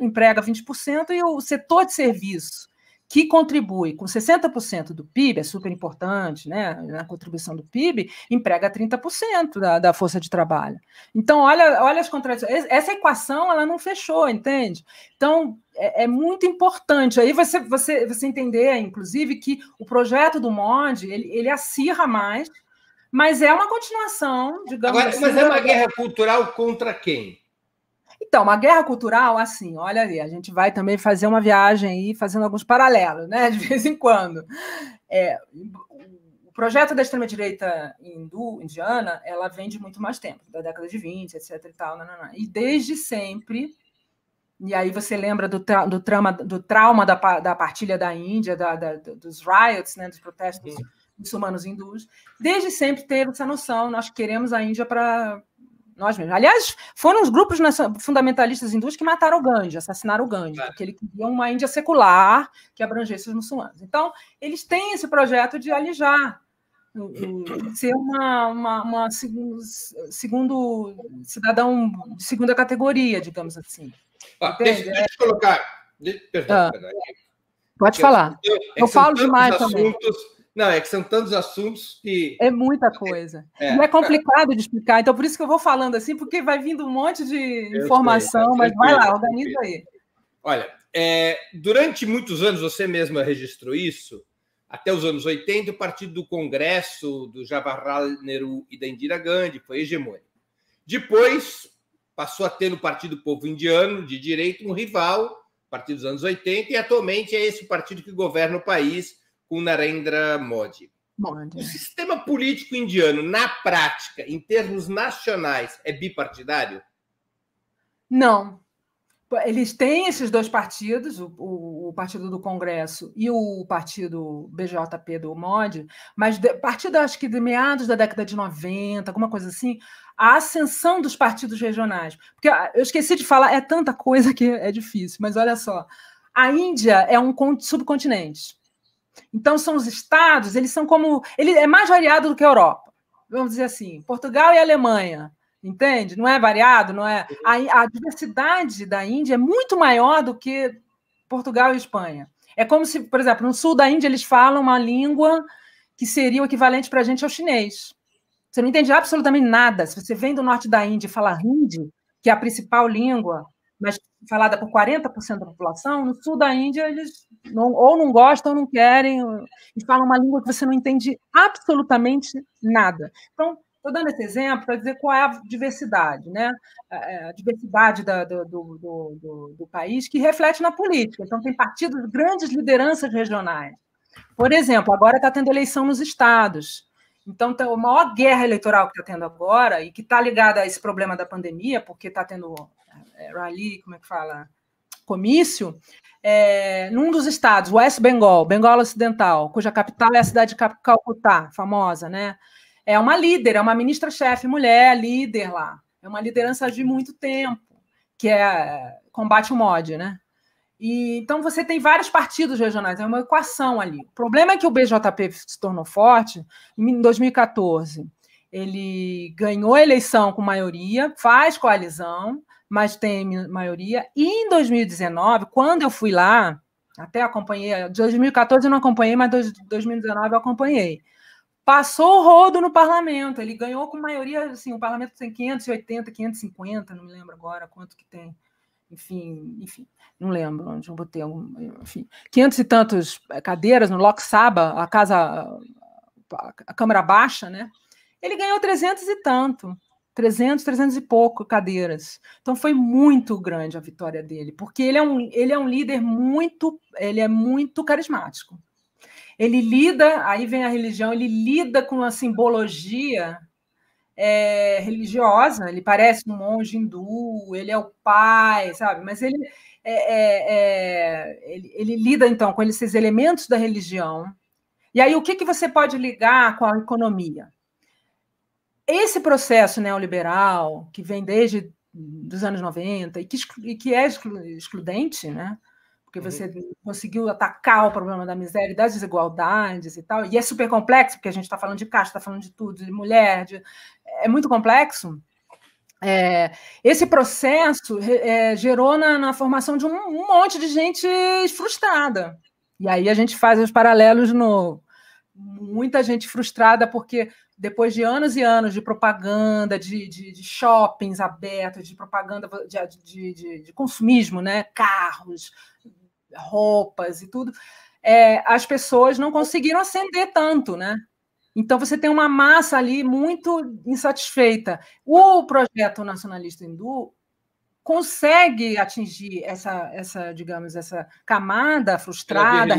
emprega 20%, e o setor de serviço, que contribui com 60% do PIB, é super importante, né? Na contribuição do PIB, emprega 30% da força de trabalho. Então, olha as contradições. Essa equação ela não fechou, entende? Então, é muito importante. Aí você entender, inclusive, que o projeto do Modi, ele acirra mais, mas é uma continuação, digamos assim. Mas é uma guerra cultural contra quem? Então, uma guerra cultural, assim, olha ali, a gente vai também fazer uma viagem aí, fazendo alguns paralelos, né, de vez em quando. O projeto da extrema-direita indiana, ela vem de muito mais tempo, da década de 20, etc. e tal, e desde sempre, e aí você lembra do trauma da partilha da Índia, dos riots, né, dos protestos muçulmanos hindus, desde sempre teve essa noção, nós queremos a Índia para nós mesmos. Aliás, foram os grupos fundamentalistas hindus que mataram o Gandhi, assassinaram o Gandhi, porque ele queria uma Índia secular que abrangesse os muçulmanos. Então, eles têm esse projeto de alijar, ser uma segundo cidadão de segunda categoria, digamos assim. Deixa eu colocar... Perdão. Pode falar. Eu falo demais também. Não, é que são tantos assuntos que... É muita coisa. E é complicado de explicar, então por isso que eu vou falando assim, porque vai vindo um monte de informação, mas vai lá, organiza aí. Olha, durante muitos anos, você mesma registrou isso, até os anos 80, o Partido do Congresso, do Jawaharlal Nehru e da Indira Gandhi foi hegemônico. Depois, passou a ter no Partido Povo Indiano, de direita, um rival, Partido dos anos 80, e atualmente é esse o partido que governa o país, com Narendra Modi. O sistema político indiano, na prática, em termos nacionais, é bipartidário? Não. Eles têm esses dois partidos, o Partido do Congresso e o Partido BJP do MOD, mas a partir, acho que de meados da década de 90, alguma coisa assim, a ascensão dos partidos regionais. Porque eu esqueci de falar, é tanta coisa que é difícil, mas olha só, a Índia é um subcontinente. Então, são os estados, eles são como... Ele é mais variado do que a Europa, vamos dizer assim, Portugal e Alemanha. Entende? Não é variado, não é. A diversidade da Índia é muito maior do que Portugal e Espanha. É como se, por exemplo, no sul da Índia eles falam uma língua que seria o equivalente para a gente ao chinês. Você não entende absolutamente nada. Se você vem do norte da Índia e fala hindi, que é a principal língua, mas falada por 40% da população, no sul da Índia eles ou não gostam, ou não querem, e falam uma língua que você não entende absolutamente nada. Então, estou dando esse exemplo para dizer qual é a diversidade, né? A diversidade do país que reflete na política. Então, tem partidos, grandes lideranças regionais. Por exemplo, agora está tendo eleição nos estados. Então, a maior guerra eleitoral que está tendo agora, e que está ligada a esse problema da pandemia, porque está tendo rally, como é que fala? Comício, num dos estados, West Bengal, Bengala Ocidental, cuja capital é a cidade de Calcutá, famosa, né? É uma líder, é uma ministra-chefe mulher, líder lá. É uma liderança de muito tempo, que combate o MOD, né? E, então, você tem vários partidos regionais, é uma equação ali. O problema é que o BJP se tornou forte em 2014. Ele ganhou a eleição com maioria, faz coalizão, mas tem maioria. E em 2019, quando eu fui lá, até acompanhei, 2014 eu não acompanhei, mas 2019 eu acompanhei. Passou o rodo no parlamento, ele ganhou com maioria, assim, o parlamento tem 580, 550, não me lembro agora quanto que tem, enfim, não lembro onde eu botei, enfim, 500 e tantos cadeiras no Lok Sabha, a Câmara Baixa, né? Ele ganhou 300 e tanto, 300 e pouco cadeiras. Então foi muito grande a vitória dele, porque ele é um líder muito carismático. Ele lida, aí vem a religião, ele lida com a simbologia religiosa, ele parece um monge hindu, ele é o pai, sabe? Mas ele lida, então, com esses elementos da religião. E aí, o que você pode ligar com a economia? Esse processo neoliberal, que vem desde os anos 90, e que é excludente, né? Porque você conseguiu atacar o problema da miséria e das desigualdades e tal, e é super complexo, porque a gente está falando de casta, está falando de tudo, de mulher, é muito complexo. Esse processo gerou na formação de um monte de gente frustrada. E aí a gente faz os paralelos de novo. Muita gente frustrada porque depois de anos e anos de propaganda, de shoppings abertos, de propaganda de consumismo, né? Carros, roupas e tudo, as pessoas não conseguiram ascender tanto, né? Então, você tem uma massa ali muito insatisfeita. O projeto nacionalista hindu consegue atingir digamos, essa camada frustrada,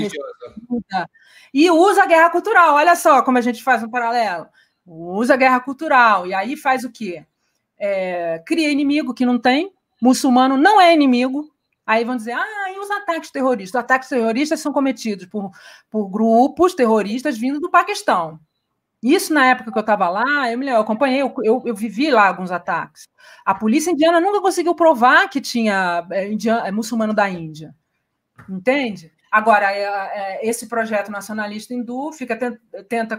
e usa a guerra cultural. Olha só como a gente faz um paralelo. Usa a guerra cultural, e aí faz o quê? Cria inimigo que não tem, muçulmano não é inimigo. Aí vão dizer, e os ataques terroristas? Os ataques terroristas são cometidos por grupos terroristas vindo do Paquistão. Isso, na época que eu estava lá, eu acompanhei, eu vivi lá alguns ataques. A polícia indiana nunca conseguiu provar que tinha muçulmano da Índia. Entende? Agora, esse projeto nacionalista hindu tenta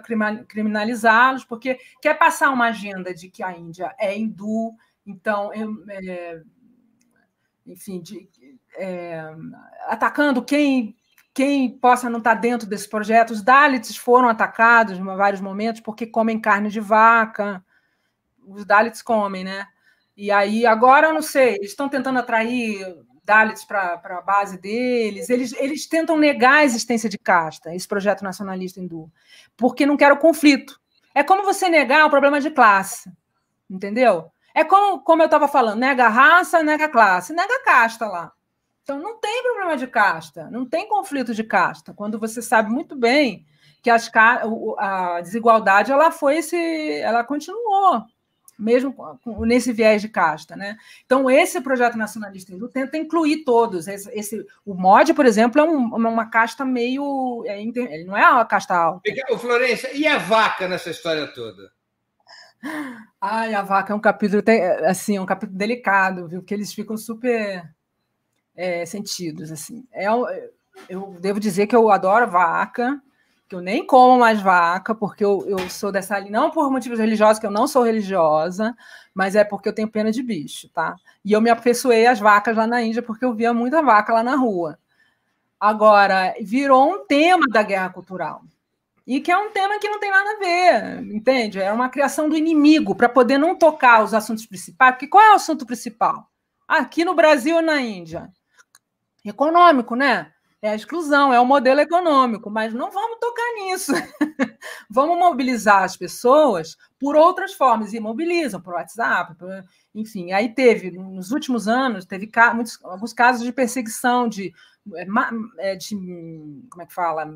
criminalizá-los, porque quer passar uma agenda de que a Índia é hindu, então, enfim, atacando quem possa não estar dentro desse projeto. Os Dalits foram atacados em vários momentos porque comem carne de vaca. Os Dalits comem, né? E aí, agora, eu não sei, eles estão tentando atrair Dalits para a base deles. Eles tentam negar a existência de casta, esse projeto nacionalista hindu, porque não quer o conflito. É como você negar o problema de classe, entendeu? É como eu estava falando, nega a raça, nega a classe, nega a casta lá. Então, não tem problema de casta, não tem conflito de casta, quando você sabe muito bem que a desigualdade ela continuou. mesmo nesse viés de casta, né? Então, esse projeto nacionalista hindu tenta incluir todos. O mod, por exemplo, é uma casta meio... ele não é uma casta alta. Ô, Florência, e a vaca nessa história toda? Ai, a vaca é um capítulo, assim, um capítulo delicado, viu? Porque eles ficam super sentidos, assim. Eu devo dizer que eu adoro vaca, que eu nem como mais vaca, porque eu sou dessa linha, não por motivos religiosos, que eu não sou religiosa, mas é porque eu tenho pena de bicho, tá? E eu me afeiçoei às vacas lá na Índia, porque eu via muita vaca lá na rua. Agora, virou um tema da guerra cultural. E que é um tema que não tem nada a ver, entende? É uma criação do inimigo, para poder não tocar os assuntos principais, porque qual é o assunto principal? Aqui no Brasil ou na Índia? Econômico, né? É a exclusão, é o modelo econômico, mas não vamos tocar nisso. Vamos mobilizar as pessoas por outras formas, e mobilizam por WhatsApp, enfim. Aí nos últimos anos, alguns casos de perseguição, como é que fala?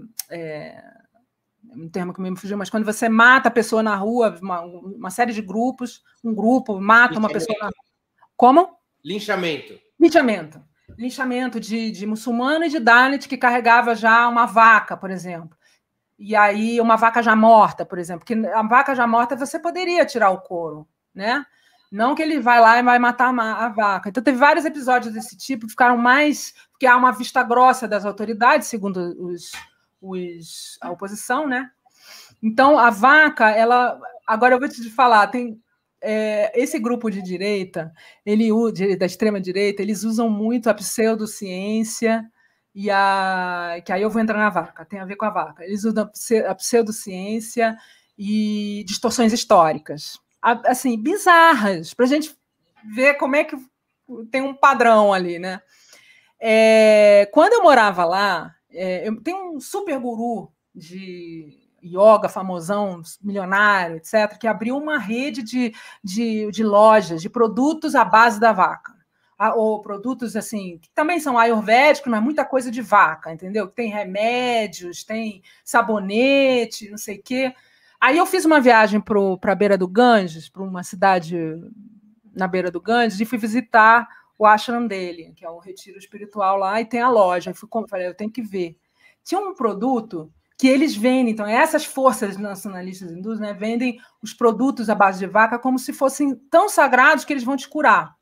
Um termo que me fugiu, mas quando você mata a pessoa na rua, uma série de grupos, um grupo mata uma pessoa na rua. Como? Linchamento. Linchamento de muçulmano e de Dalit que carregava já uma vaca, por exemplo. E aí, uma vaca já morta, por exemplo. Porque a vaca já morta você poderia tirar o couro, né? Não que ele vai lá e vai matar a vaca. Então, teve vários episódios desse tipo que ficaram mais... Porque há uma vista grossa das autoridades, segundo a oposição, né? Então, a vaca, agora eu vou te falar, tem... esse grupo de direita, da extrema-direita, eles usam muito a pseudociência que aí eu vou entrar na vaca, tem a ver com a vaca. Eles usam a pseudociência e distorções históricas, assim, bizarras, para a gente ver como é que tem um padrão ali, né? Quando eu morava lá, eu tenho um super guru de yoga famosão, milionário, etc., que abriu uma rede de lojas, de produtos à base da vaca. Ou produtos assim, que também são ayurvédicos, mas muita coisa de vaca, entendeu? Tem remédios, tem sabonete, não sei o quê. Aí eu fiz uma viagem para a beira do Ganges, para uma cidade na beira do Ganges, e fui visitar o ashram dele, que é um retiro espiritual lá, e tem a loja. Falei, eu tenho que ver. Tinha um produto que eles vendem, então essas forças nacionalistas hindus, né, vendem os produtos à base de vaca como se fossem tão sagrados que eles vão te curar.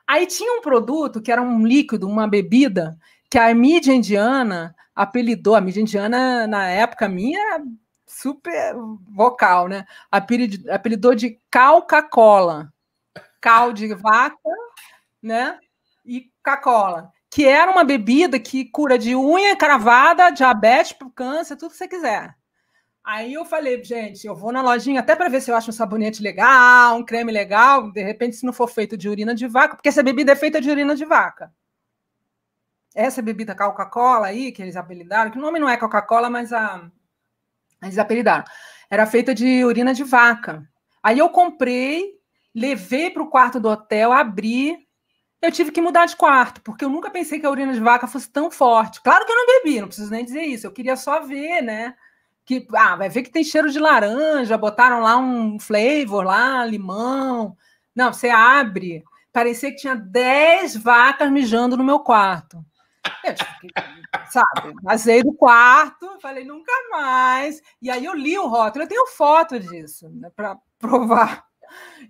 Aí tinha um produto que era um líquido, uma bebida, que a mídia indiana apelidou, a mídia indiana na época minha era super vocal, né? Apelidou de Coca-Cola. Cal de vaca, né? E Coca-Cola, que era uma bebida que cura de unha cravada, diabetes, câncer, tudo que você quiser. Aí eu falei, gente, eu vou na lojinha até para ver se eu acho um sabonete legal, um creme legal, de repente, se não for feito de urina de vaca, porque essa bebida é feita de urina de vaca. Essa bebida Coca-Cola aí, que eles apelidaram, que o nome não é Coca-Cola, mas eles apelidaram, era feita de urina de vaca. Aí eu comprei, levei para o quarto do hotel, abri, eu tive que mudar de quarto, porque eu nunca pensei que a urina de vaca fosse tão forte. Claro que eu não bebi, não preciso nem dizer isso, eu queria só ver, né? Vai ver que tem cheiro de laranja, botaram lá um flavor lá, limão. Não, você abre, parecia que tinha 10 vacas mijando no meu quarto. Sabe, vazei do quarto, falei, nunca mais. E aí eu li o rótulo, eu tenho foto disso, né, para provar.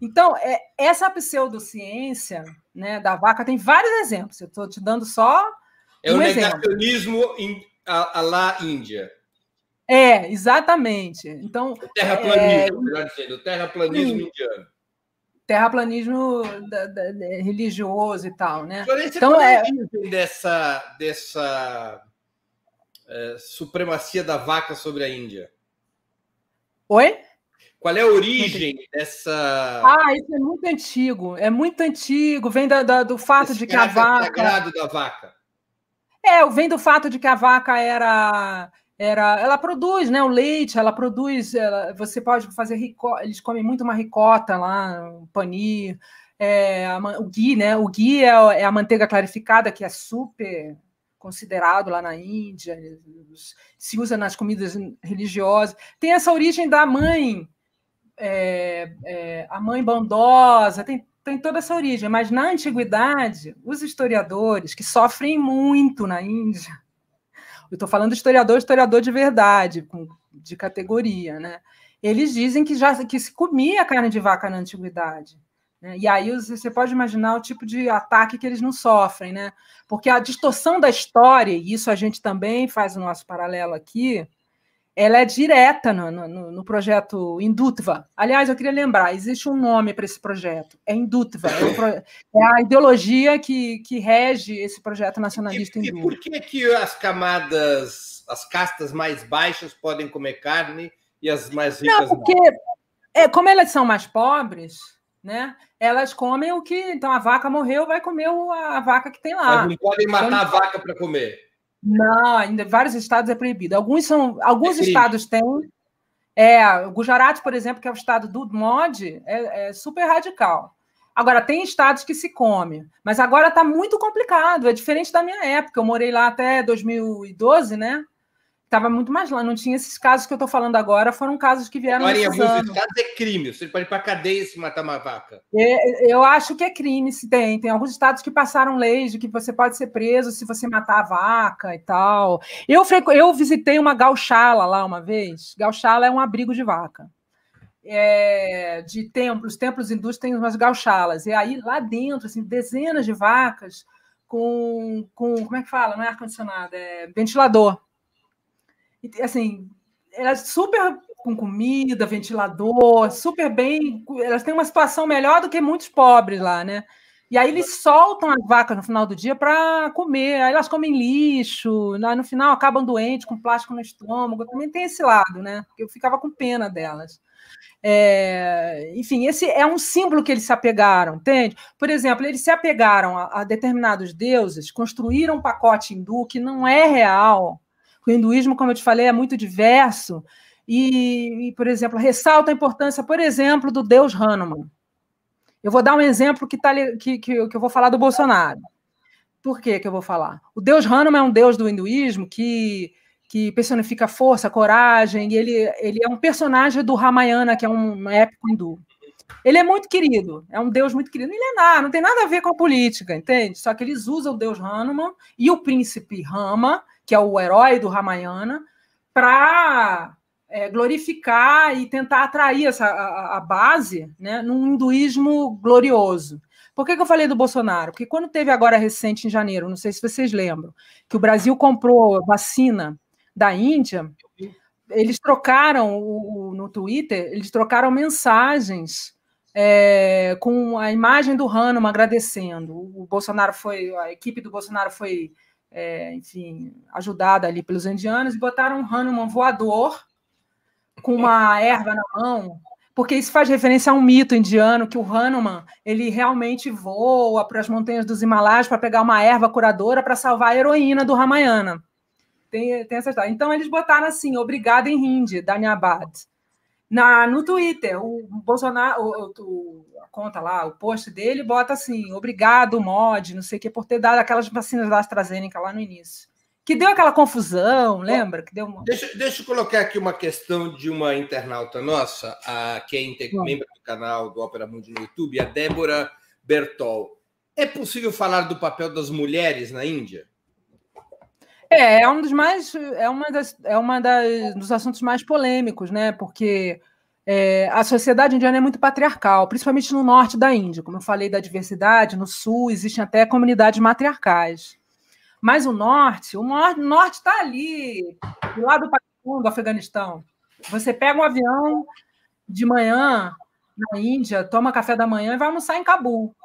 Então, essa pseudociência, né, da vaca tem vários exemplos, eu estou te dando só um exemplo. Negacionismo à la Índia. Exatamente. Então, o terraplanismo, melhor dizendo, o terraplanismo indiano. Terraplanismo religioso e tal, né? Florência, então, qual é a origem dessa supremacia da vaca sobre a Índia? Oi? Qual é a origem dessa... isso é muito antigo, vem do fato de que a vaca... sagrado da vaca. Vem do fato de que a vaca ela produz, né, o leite, ela produz, você pode fazer ricota, eles comem muito uma ricota lá, um paneer, o ghee, né, o ghee é a manteiga clarificada, que é super considerado lá na Índia, se usa nas comidas religiosas, tem essa origem da mãe a mãe bondosa, tem toda essa origem, mas na antiguidade, os historiadores que sofrem muito na Índia, eu estou falando historiador de verdade, de categoria, né? Eles dizem que se comia carne de vaca na antiguidade. Né? E aí você pode imaginar o tipo de ataque que eles não sofrem, né? Porque a distorção da história, e isso a gente também faz o nosso paralelo aqui, ela é direta no projeto Hindutva. Aliás, eu queria lembrar, existe um nome para esse projeto, é Hindutva, é a ideologia que rege esse projeto nacionalista hindu. E por que as camadas, as castas mais baixas podem comer carne e as mais ricas não? Porque, como elas são mais pobres, né, elas comem o que... Então, a vaca morreu, vai comer a vaca que tem lá. Mas não podem matar a vaca para comer. Não, ainda em vários estados é proibido. Alguns estados têm. O Gujarat, por exemplo, que é o estado do Modi, é super radical. Agora, tem estados que se come, mas agora está muito complicado, é diferente da minha época. Eu morei lá até 2012, né? Estava muito mais lá, não tinha esses casos que eu estou falando agora, foram casos que vieram agora, em alguns estados é crime, você pode ir para a cadeia se matar uma vaca. Eu acho que é crime, se tem. Tem alguns estados que passaram leis de que você pode ser preso se você matar a vaca e tal. Eu visitei uma gauchala lá uma vez. Gauchala é um abrigo de vaca. De templos hindus têm umas gauchalas. E aí, lá dentro, assim, dezenas de vacas com como é que fala? Não é ar-condicionado, é ventilador. E, assim, elas super com comida, ventilador, super bem. Elas têm uma situação melhor do que muitos pobres lá, né? E aí eles soltam as vacas no final do dia para comer. Aí elas comem lixo, no final acabam doentes, com plástico no estômago. Também tem esse lado, né? Eu ficava com pena delas. Enfim, esse é um símbolo que eles se apegaram, entende? Por exemplo, eles se apegaram a determinados deuses, construíram um pacote hindu que não é real. O hinduísmo, como eu te falei, é muito diverso e, por exemplo, ressalta a importância, por exemplo, do deus Hanuman. Eu vou dar um exemplo que eu vou falar do Bolsonaro. Por que eu vou falar? O deus Hanuman é um deus do hinduísmo que personifica força, coragem, e ele é um personagem do Ramayana, que é um épico hindu. Ele é muito querido, é um deus muito querido. Ele não tem nada a ver com a política, entende? Só que eles usam o deus Hanuman e o príncipe Rama, que é o herói do Ramayana, para glorificar e tentar atrair a base, né, num hinduísmo glorioso. Por que eu falei do Bolsonaro? Porque quando teve agora recente, em janeiro, não sei se vocês lembram, que o Brasil comprou vacina da Índia, eles trocaram no Twitter, eles trocaram mensagens com a imagem do Hanuman agradecendo. O Bolsonaro a equipe do Bolsonaro foi enfim, ajudada ali pelos indianos, e botaram um Hanuman voador com uma erva na mão, porque isso faz referência a um mito indiano, que o Hanuman ele realmente voa para as montanhas dos Himalaias para pegar uma erva curadora para salvar a heroína do Ramayana. Tem essa história. Então, eles botaram assim, obrigado em hindi, Dhanyabad. No Twitter, o Bolsonaro, a conta lá, o post dele, bota assim, obrigado, Modi, não sei o que, por ter dado aquelas vacinas da AstraZeneca lá no início. Que deu aquela confusão, lembra? Que deu Deixa eu colocar aqui uma questão de uma internauta nossa, que é membro do canal do Ópera Mundi no YouTube, a Débora Bertol. É possível falar do papel das mulheres na Índia? É dos assuntos mais polêmicos, né? Porque a sociedade indiana é muito patriarcal, principalmente no norte da Índia. Como eu falei da diversidade, no sul existem até comunidades matriarcais. Mas o norte está ali, do lado do Paquistão, do Afeganistão. Você pega um avião de manhã na Índia, toma café da manhã e vai almoçar em Cabul.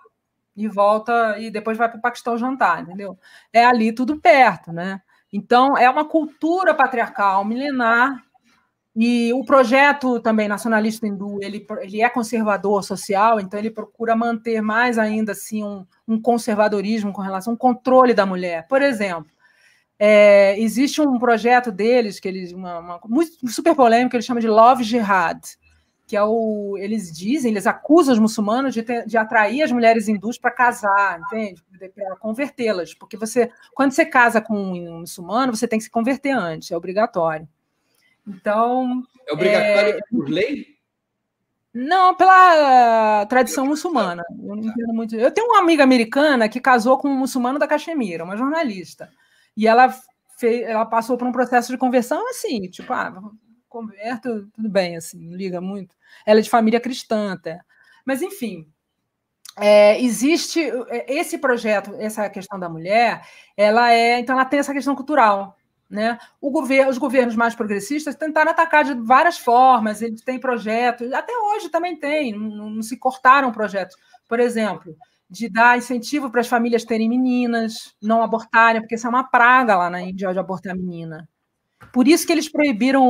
E volta, e depois vai para o Paquistão jantar, entendeu? É ali tudo perto, né? Então, é uma cultura patriarcal milenar, e o projeto também nacionalista hindu, ele é conservador social, então ele procura manter mais ainda assim um conservadorismo com relação ao controle da mulher. Por exemplo, existe um projeto deles, que eles muito super polêmico, eles chamam de Love Jihad, que eles acusam os muçulmanos de atrair as mulheres hindus para casar, entende? Para convertê-las, porque quando você casa com um muçulmano, você tem que se converter antes, é obrigatório. Então, é obrigatório por lei? Não, pela tradição muçulmana. Eu não entendo muito. Eu tenho uma amiga americana que casou com um muçulmano da Caxemira, uma jornalista. E ela passou por um processo de conversão assim, tipo, converto, tudo bem, assim, não liga muito. Ela é de família cristã até. Mas, enfim, existe esse projeto, essa questão da mulher, então ela tem essa questão cultural. Né? Os governos mais progressistas tentaram atacar de várias formas, eles têm projetos, até hoje também tem, não se cortaram projetos. Por exemplo, de dar incentivo para as famílias terem meninas, não abortarem, porque isso é uma praga lá na Índia de abortar menina. Por isso que eles proibiram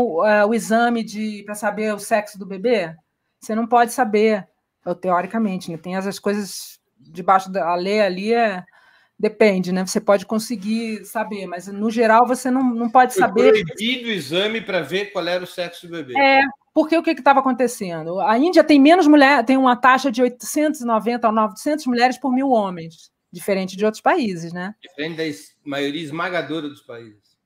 o exame para saber o sexo do bebê. Você não pode saber, teoricamente, né? Tem as coisas debaixo da lei ali, depende, né? Você pode conseguir saber, mas no geral você não pode saber. Foi proibido o exame para ver qual era o sexo do bebê. Porque o que estava acontecendo? A Índia tem menos mulheres, tem uma taxa de 890 a 900 mulheres por 1.000 homens, diferente de outros países, né? Diferente da maioria esmagadora dos países.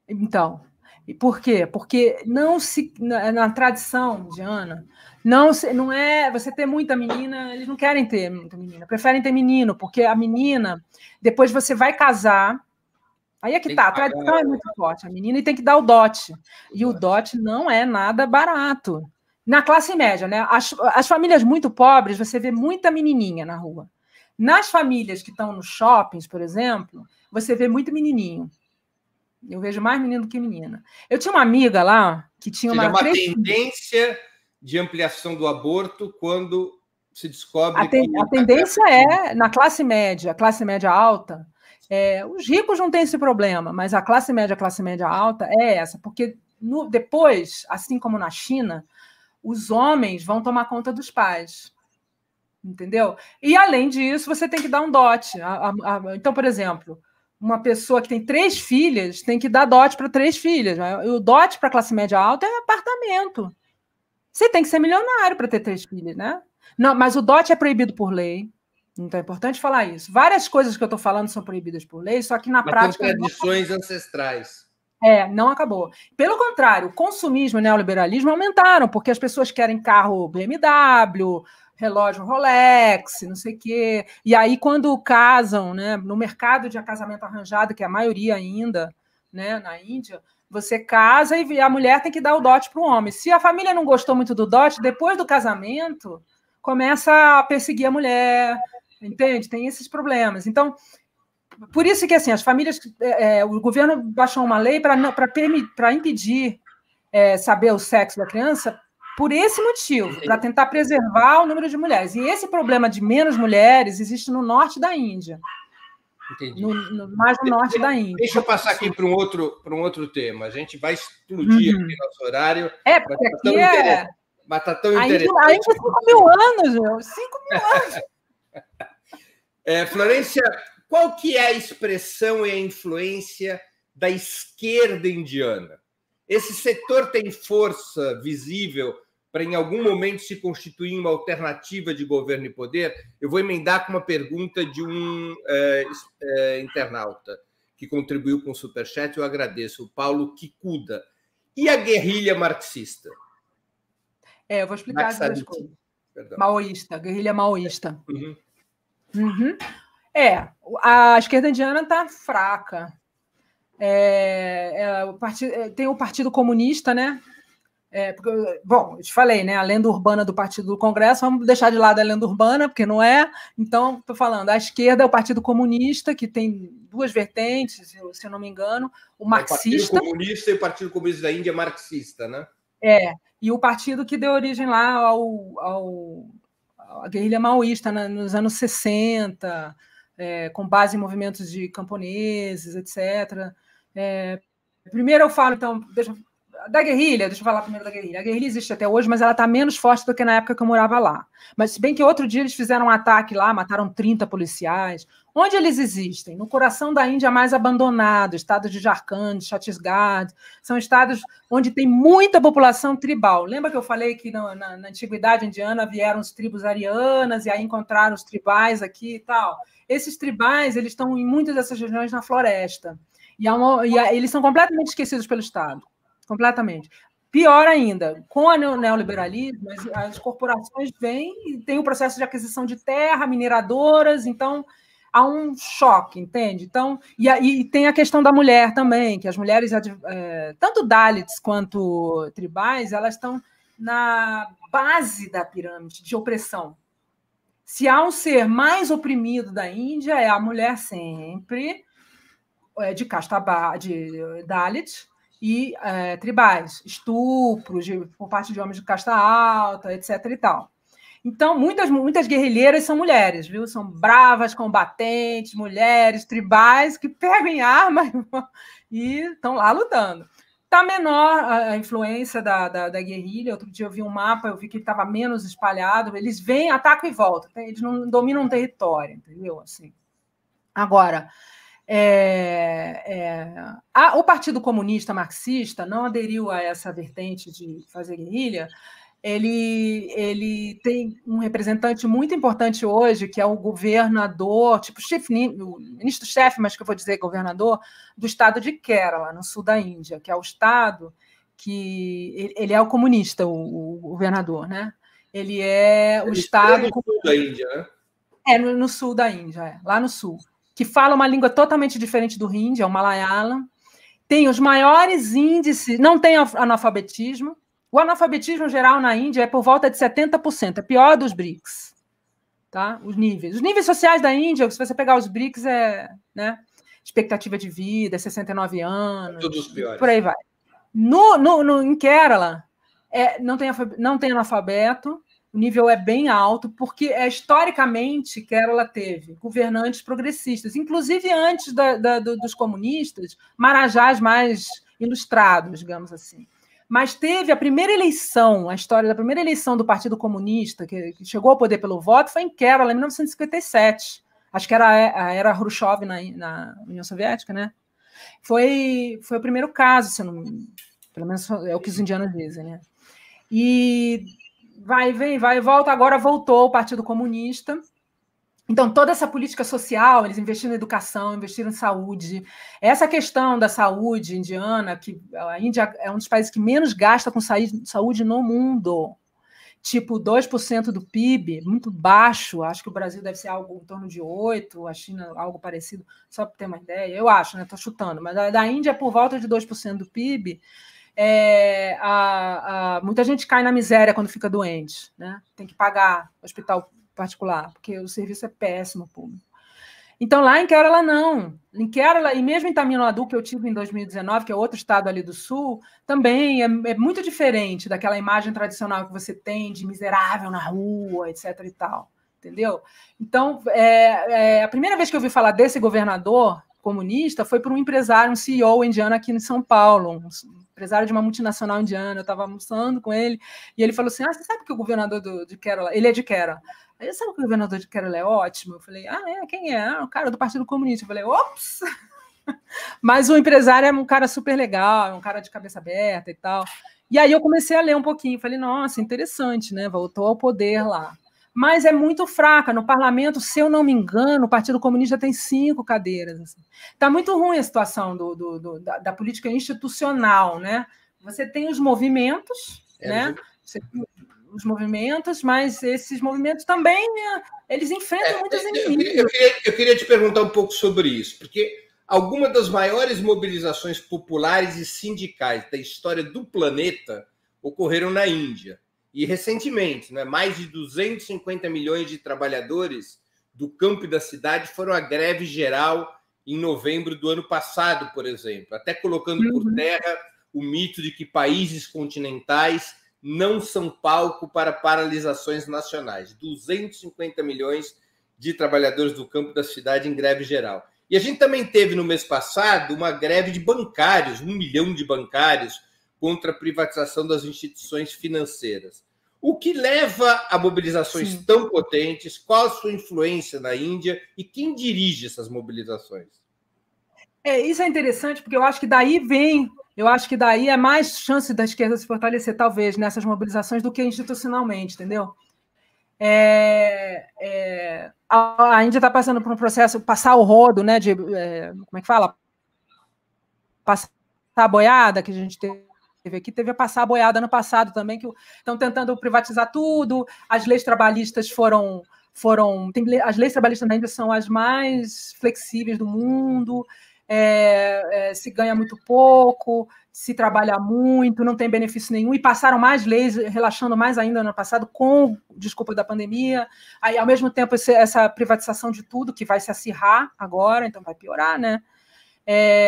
Então, e por quê? Porque na tradição indiana, não é você ter muita menina, eles não querem ter muita menina, preferem ter menino, porque a menina, depois você vai casar, aí é que tá, a tradição é muito forte, a menina tem que dar o dote, e o dote não é nada barato. Na classe média, né? As famílias muito pobres, você vê muita menininha na rua. Nas famílias que estão nos shoppings, por exemplo, você vê muito menininho. Eu vejo mais menino do que menina. Eu tinha uma amiga lá que tinha uma tendência de ampliação do aborto quando se descobre a tendência na classe média alta. Os ricos não têm esse problema, mas a classe média alta é essa, porque depois, assim como na China, os homens vão tomar conta dos pais. Entendeu? E, além disso, você tem que dar um dote. Então, por exemplo, uma pessoa que tem 3 filhas tem que dar dote para 3 filhas. Né? O dote para a classe média alta é apartamento. Você tem que ser milionário para ter 3 filhas, né? Não, mas o dote é proibido por lei. Então é importante falar isso. Várias coisas que eu estou falando são proibidas por lei, só que na prática. São tradições ancestrais. Não acabou. Pelo contrário, o consumismo e o neoliberalismo aumentaram, porque as pessoas querem carro BMW, relógio Rolex, não sei o quê. E aí, quando casam, né, no mercado de casamento arranjado, que é a maioria ainda, né, na Índia, você casa e a mulher tem que dar o dote para o homem. Se a família não gostou muito do dote, depois do casamento, começa a perseguir a mulher, entende? Tem esses problemas. Então, por isso que assim, as famílias, o governo baixou uma lei para impedir saber o sexo da criança, por esse motivo, para tentar preservar o número de mulheres. E esse problema de menos mulheres existe no norte da Índia. Entendi. Mais no norte da Índia. Deixa eu passar aqui para um outro tema. A gente vai explodir aqui nosso horário. Porque aqui mas está tão interessante. Ainda 5.000 anos, meu. 5.000 anos. Florência, qual que é a expressão e a influência da esquerda indiana? Esse setor tem força visível para, em algum momento, se constituir uma alternativa de governo e poder? Eu vou emendar com uma pergunta de um internauta que contribuiu com o Superchat, eu agradeço, o Paulo Kikuda. E a guerrilha marxista? Eu vou explicar as duas coisas. Maoísta, guerrilha maoísta. Uhum. A esquerda indiana está fraca. Tem o Partido Comunista, né? Bom, eu te falei, né? A lenda urbana do Partido do Congresso, vamos deixar de lado a lenda urbana, porque não é. Então, estou falando, a esquerda é o Partido Comunista, que tem 2 vertentes, se eu não me engano, o marxista. O Partido Comunista e o Partido Comunista da Índia marxista, né? E o partido que deu origem lá à guerrilha maoísta nos anos 60, com base em movimentos de camponeses, etc. Primeiro eu falo, então, da guerrilha, deixa eu falar primeiro da guerrilha. A guerrilha existe até hoje, mas ela está menos forte do que na época que eu morava lá. Mas, se bem que outro dia eles fizeram um ataque lá, mataram 30 policiais. Onde eles existem? No coração da Índia mais abandonado, estados de Jharkhand, Chhattisgarh, são estados onde tem muita população tribal. Lembra que eu falei que na antiguidade indiana vieram as tribos arianas e aí encontraram os tribais aqui e tal? Esses tribais, eles estão em muitas dessas regiões na floresta. E eles são completamente esquecidos pelo Estado. Completamente. Pior ainda, com o neoliberalismo, as corporações vêm e tem o processo de aquisição de terra, mineradoras, então há um choque, entende? Então, e tem a questão da mulher também, que as mulheres, tanto Dalits quanto tribais, elas estão na base da pirâmide de opressão. Se há um ser mais oprimido da Índia, é a mulher sempre de casta de Dalit e tribais, estupros por parte de homens de casta alta, etc. e tal. Então, muitas guerrilheiras são mulheres, viu? São bravas, combatentes, mulheres, tribais, que pegam em arma e estão lá lutando. Está menor a influência da guerrilha. Outro dia eu vi um mapa, eu vi que estava menos espalhado. Eles vêm, atacam e voltam. Eles não dominam um território, entendeu? Assim. Agora, o Partido Comunista Marxista não aderiu a essa vertente de fazer guerrilha. Ele tem um representante muito importante hoje, que é o governador, tipo o ministro-chefe, mas que eu vou dizer governador, do estado de Kerala, no sul da Índia, que é o estado que... Ele é o comunista, o governador, né? Ele é o estado... No sul da Índia, né? No sul da Índia, lá no sul. Que fala uma língua totalmente diferente do hindi, é o Malayalam. Tem os maiores índices... Não tem analfabetismo. O analfabetismo geral na Índia é por volta de 70%, é pior dos BRICS. Tá? Os níveis sociais da Índia, se você pegar os BRICS, expectativa de vida, 69 anos, todos piores. Por aí vai. Em Kerala, não tem analfabeto, o nível é bem alto, porque historicamente Kerala teve governantes progressistas, inclusive antes dos comunistas, marajás mais ilustrados, digamos assim. Mas teve a primeira eleição, a história da primeira eleição do Partido Comunista, que chegou ao poder pelo voto, foi em Kerala, em 1957. Acho que era a era Khrushchev na União Soviética, né? Foi o primeiro caso, pelo menos é o que os indianos dizem, né? E vem, vai e volta, agora voltou o Partido Comunista. Então, toda essa política social, eles investiram em educação, investiram em saúde. Essa questão da saúde indiana, que a Índia é um dos países que menos gasta com saúde no mundo. Tipo, 2% do PIB, muito baixo. Acho que o Brasil deve ser algo em torno de 8%, a China algo parecido, só para ter uma ideia. Eu acho, né? Estou chutando. Mas da Índia é por volta de 2% do PIB. Muita gente cai na miséria quando fica doente, né? Tem que pagar hospital particular, porque o serviço é péssimo público. Então, lá em Kerala, não. Em Kerala, e mesmo em Tamil Nadu, que eu tive em 2019, que é outro estado ali do sul, também é muito diferente daquela imagem tradicional que você tem de miserável na rua, etc. e tal. Entendeu? Então, a primeira vez que eu ouvi falar desse governador comunista foi por um empresário, um CEO indiano aqui em São Paulo, um empresário de uma multinacional indiana. Eu estava almoçando com ele, e ele falou assim, você sabe que o governador de Kerala, ele é de Kerala. Aí, sabe que o governador de Kerala é ótimo? Eu falei, quem é? O cara do Partido Comunista. Eu falei, ops! Mas o empresário é um cara super legal, é um cara de cabeça aberta e tal. E aí eu comecei a ler um pouquinho, falei, nossa, interessante, né? Voltou ao poder lá. Mas é muito fraca. No parlamento, se eu não me engano, o Partido Comunista tem 5 cadeiras. Está assim. Muito ruim a situação da política institucional, né? Você tem os movimentos, né? Você tem os movimentos, mas esses movimentos também, eles enfrentam muitos inimigos. Eu queria te perguntar um pouco sobre isso, porque algumas das maiores mobilizações populares e sindicais da história do planeta ocorreram na Índia. E recentemente, né, mais de 250 milhões de trabalhadores do campo e da cidade foram à greve geral em novembro do ano passado, por exemplo, até colocando por terra o mito de que países continentais não são palco para paralisações nacionais. 250 milhões de trabalhadores do campo da cidade em greve geral. E a gente também teve, no mês passado, uma greve de bancários, 1 milhão de bancários, contra a privatização das instituições financeiras. O que leva a mobilizações tão potentes? Qual a sua influência na Índia? E quem dirige essas mobilizações? Isso é interessante, porque eu acho que daí é mais chance da esquerda se fortalecer, talvez, nessas mobilizações do que institucionalmente, entendeu? A Índia está passando por um processo, passar o rodo, né? Como é que fala? Passar a boiada, que a gente aqui, teve a passar a boiada ano passado também, que estão tentando privatizar tudo, as leis trabalhistas as leis trabalhistas na Índia são as mais flexíveis do mundo, se ganha muito pouco, se trabalha muito, não tem benefício nenhum, e passaram mais leis, relaxando mais ainda no ano passado, com desculpa da pandemia. Aí, ao mesmo tempo, essa privatização de tudo, que vai se acirrar agora, então vai piorar, né?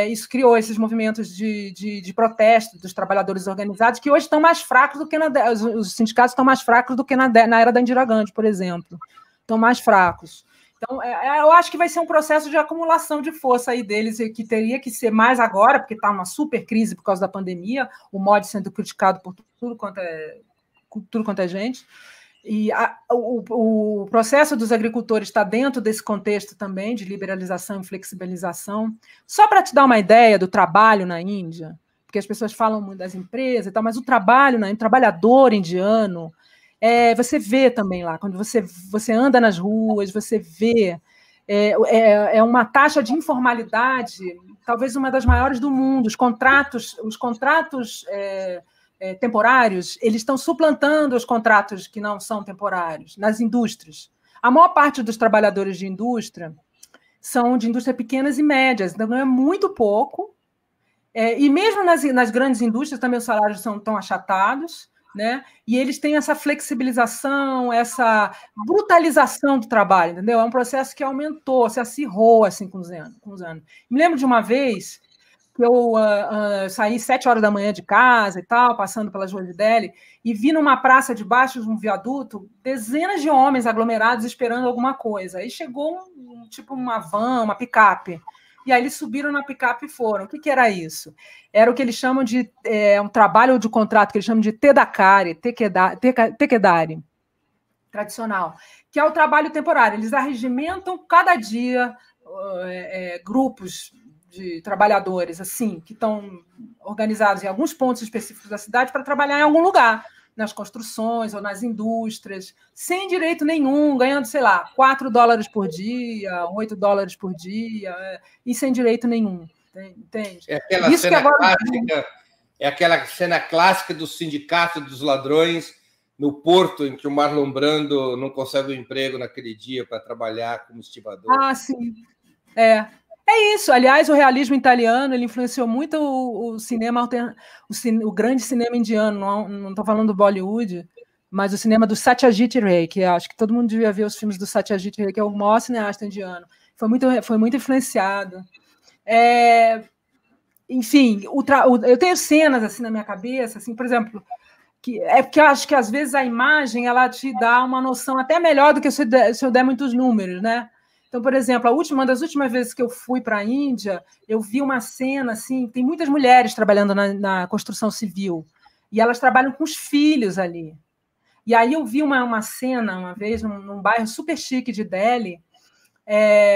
Isso criou esses movimentos de protesto dos trabalhadores organizados, que hoje estão mais fracos do que os sindicatos estão mais fracos do que na era da Indira Gandhi, por exemplo. Estão mais fracos. Então, eu acho que vai ser um processo de acumulação de força aí deles, que teria que ser mais agora, porque está uma super crise por causa da pandemia, o MOD sendo criticado por tudo quanto é gente. E o processo dos agricultores está dentro desse contexto também de liberalização e flexibilização. Só para te dar uma ideia do trabalho na Índia, porque as pessoas falam muito das empresas e tal, mas o trabalhador indiano, você vê também lá, quando você anda nas ruas, você vê, uma taxa de informalidade, talvez uma das maiores do mundo. Os contratos temporários, eles estão suplantando os contratos que não são temporários nas indústrias. A maior parte dos trabalhadores de indústria são de indústrias pequenas e médias, então é muito pouco. E mesmo nas grandes indústrias também os salários estão achatados, né? E eles têm essa flexibilização, essa brutalização do trabalho, entendeu? É um processo que aumentou, se acirrou assim, com os anos. Me lembro de uma vez que eu saí 7 horas da manhã de casa e tal, passando pelas ruas de Delhi, e vi numa praça debaixo de um viaduto dezenas de homens aglomerados esperando alguma coisa. Aí chegou uma van, uma picape. E aí eles subiram na picape e foram. O que era isso? Era o que eles chamam de um trabalho de contrato, que eles chamam de Tedakari, Tekedari, tradicional, que é o trabalho temporário. Eles arregimentam cada dia grupos de trabalhadores assim, que estão organizados em alguns pontos específicos da cidade para trabalhar em algum lugar, nas construções ou nas indústrias, sem direito nenhum, ganhando, sei lá, $4 por dia, $8 por dia, e sem direito nenhum. Entende? É aquela cena clássica do sindicato dos ladrões no porto, em que o Marlon Brando não consegue um emprego naquele dia para trabalhar como estibador. Ah, sim. É isso. Aliás, o realismo italiano ele influenciou muito o cinema o grande cinema indiano. Não estou falando do Bollywood, mas o cinema do Satyajit Ray, que acho que todo mundo devia ver os filmes do Satyajit Ray, que é o maior cineasta indiano. Foi muito influenciado. Enfim, eu tenho cenas assim na minha cabeça, assim, por exemplo, porque eu acho que às vezes a imagem ela te dá uma noção até melhor do que se eu der muitos números, né? Então, por exemplo, uma das últimas vezes que eu fui para a Índia, eu vi uma cena assim, tem muitas mulheres trabalhando na construção civil, e elas trabalham com os filhos ali. E aí eu vi uma cena, uma vez, num bairro super chique de Delhi,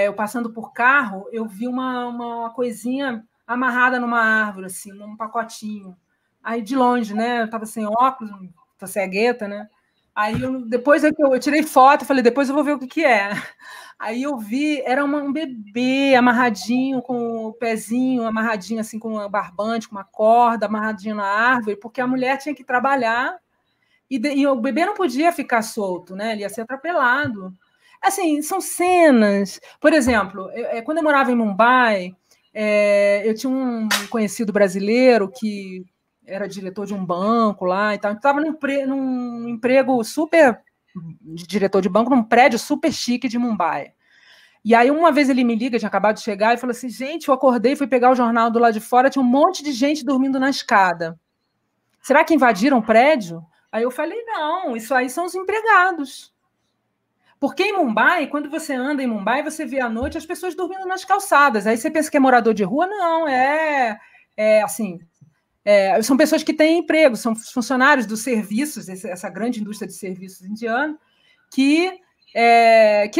eu passando por carro, eu vi uma coisinha amarrada numa árvore, assim, num pacotinho. Aí, de longe, né? Eu estava sem óculos, tô cegueta, né? Aí, depois eu tirei foto, falei, depois eu vou ver o que é. Aí eu vi, era um bebê amarradinho, com o pezinho amarradinho, assim, com um barbante, com uma corda, amarradinho na árvore, porque a mulher tinha que trabalhar e o bebê não podia ficar solto, né? Ele ia ser atropelado. Assim, são cenas... Por exemplo, quando eu morava em Mumbai, eu tinha um conhecido brasileiro que era diretor de um banco lá e tal, estava num emprego super de diretor de banco, num prédio super chique de Mumbai. E aí, uma vez ele me liga, tinha acabado de chegar, e falou assim, gente, eu acordei, fui pegar o jornal do lado de fora, tinha um monte de gente dormindo na escada. Será que invadiram o prédio? Aí eu falei, não, isso aí são os empregados. Porque em Mumbai, quando você anda em Mumbai, você vê à noite as pessoas dormindo nas calçadas. Aí você pensa que é morador de rua? Não, são pessoas que têm emprego, são funcionários dos serviços, essa grande indústria de serviços indiana, que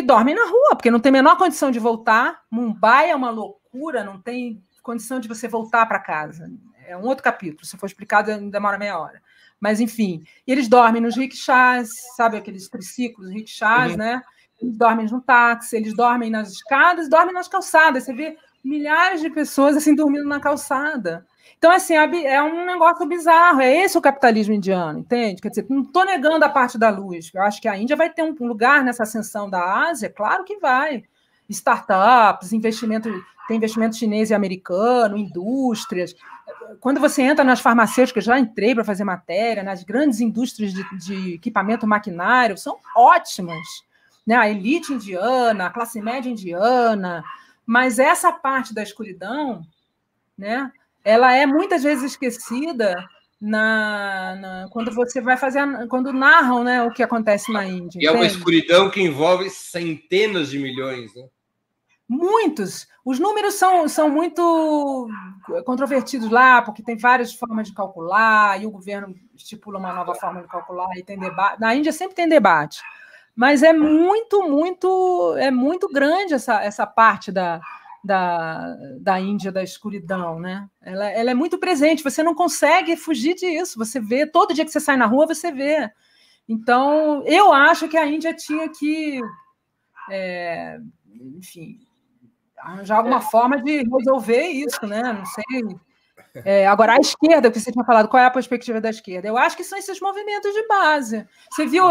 dormem na rua, porque não tem a menor condição de voltar. Mumbai é uma loucura, não tem condição de você voltar para casa. É um outro capítulo, se for explicado, demora meia hora. Mas, enfim, eles dormem nos rickshaws, sabe aqueles triciclos, rickshaws, né? Eles dormem no táxi, eles dormem nas escadas, dormem nas calçadas. Você vê milhares de pessoas assim dormindo na calçada. Então, assim, é um negócio bizarro, é esse o capitalismo indiano, entende? Quer dizer, não estou negando a parte da luz, eu acho que a Índia vai ter um lugar nessa ascensão da Ásia, claro que vai. Startups, tem investimento chinês e americano, indústrias. Quando você entra nas farmacêuticas, já entrei para fazer matéria, nas grandes indústrias de equipamento maquinário, são ótimas, né? A elite indiana, a classe média indiana, mas essa parte da escuridão, né? Ela é muitas vezes esquecida quando você vai fazer, quando narram, né, o que acontece na Índia. E é uma escuridão que envolve centenas de milhões, né? Muitos. Os números são muito controvertidos lá, porque tem várias formas de calcular, e o governo estipula uma nova forma de calcular, e tem debate. Na Índia sempre tem debate. Mas é muito grande essa parte da Índia, da escuridão, né? Ela é muito presente, você não consegue fugir disso, você vê, todo dia que você sai na rua, você vê. Então, eu acho que a Índia tinha que, enfim, arranjar alguma forma de resolver isso, né? Não sei. Agora, a esquerda, que você tinha falado, qual é a perspectiva da esquerda? Eu acho que são esses movimentos de base. Você viu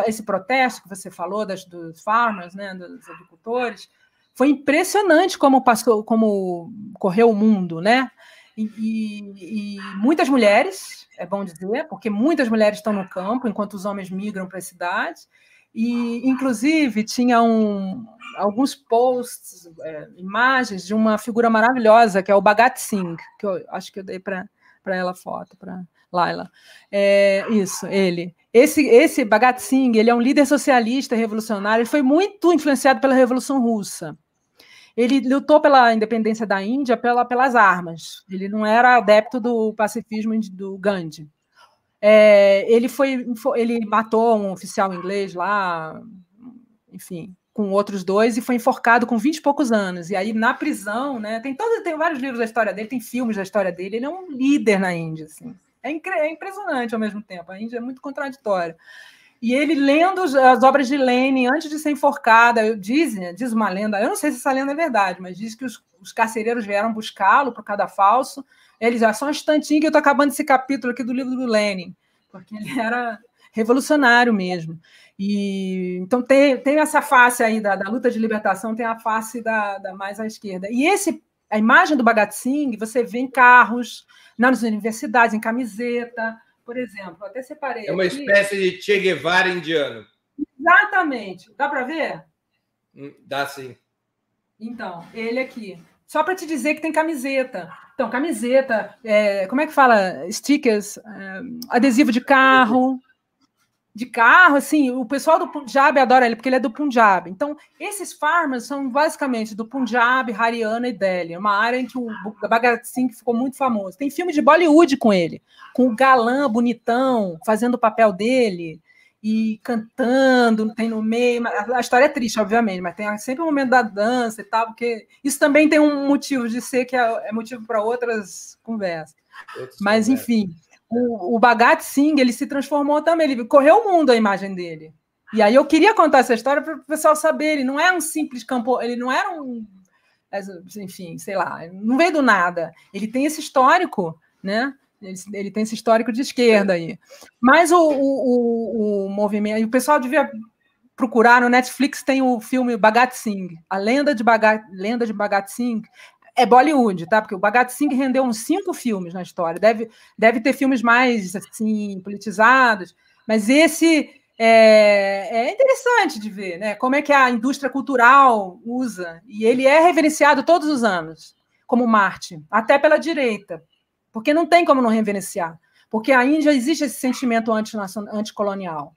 esse protesto que você falou dos farmers, né, dos agricultores? Foi impressionante como correu o mundo, né? E muitas mulheres, é bom dizer, porque muitas mulheres estão no campo, enquanto os homens migram para as cidades. E, inclusive, tinha alguns posts, imagens de uma figura maravilhosa, que é o Bhagat Singh, que eu acho que eu dei para ela a foto, para Laila. Isso, ele. Esse Bhagat Singh, ele é um líder socialista revolucionário, ele foi muito influenciado pela Revolução Russa. Ele lutou pela independência da Índia pelas armas. Ele não era adepto do pacifismo do Gandhi. Ele matou um oficial inglês lá, enfim, com outros dois, e foi enforcado com 20 e poucos anos. E aí, na prisão, né, tem vários livros da história dele, tem filmes da história dele, ele é um líder na Índia. Assim. É impressionante ao mesmo tempo, a Índia é muito contraditória. E ele lendo as obras de Lenin antes de ser enforcada, diz uma lenda, eu não sei se essa lenda é verdade, mas diz que os carcereiros vieram buscá-lo para cada falso. Eles só um instantinho que eu estou acabando esse capítulo aqui do livro do Lenin, porque ele era revolucionário mesmo. E então tem essa face aí da luta de libertação, tem a face da mais à esquerda. E a imagem do Bhagat Singh você vê em carros, nas universidades, em camiseta. Por exemplo, até separei. É uma aqui. Espécie de Che Guevara indiano. Exatamente. Dá para ver? Dá sim. Então, ele aqui. Só para te dizer que tem camiseta. Então, camiseta, como é que fala? Stickers, adesivo de carro. Assim, o pessoal do Punjab adora ele, porque ele é do Punjab. Então, esses farmers são basicamente do Punjab, Haryana e Delhi, uma área em que o Bhagat Singh ficou muito famoso. Tem filme de Bollywood com ele, com o galã bonitão, fazendo o papel dele, e cantando, tem no meio... A história é triste, obviamente, mas tem sempre um momento da dança e tal, porque isso também tem um motivo de ser, que é motivo para outras conversas. Mas, enfim... O Bhagat Singh, ele se transformou também, ele correu o mundo a imagem dele. E aí eu queria contar essa história para o pessoal saber, ele não é um simples campo, ele não era enfim, sei lá, não veio do nada. Ele tem esse histórico, né? Ele tem esse histórico de esquerda aí. Mas o movimento, o pessoal devia procurar no Netflix, tem o filme Bhagat Singh, a lenda de Bhagat Singh. É Bollywood, tá? Porque o Bhagat Singh rendeu uns 5 filmes na história. Deve ter filmes mais assim, politizados, mas esse é interessante de ver, né? Como é que a indústria cultural usa. E ele é reverenciado todos os anos como Marte, até pela direita. Porque não tem como não reverenciar. Porque a Índia existe esse sentimento anticolonial,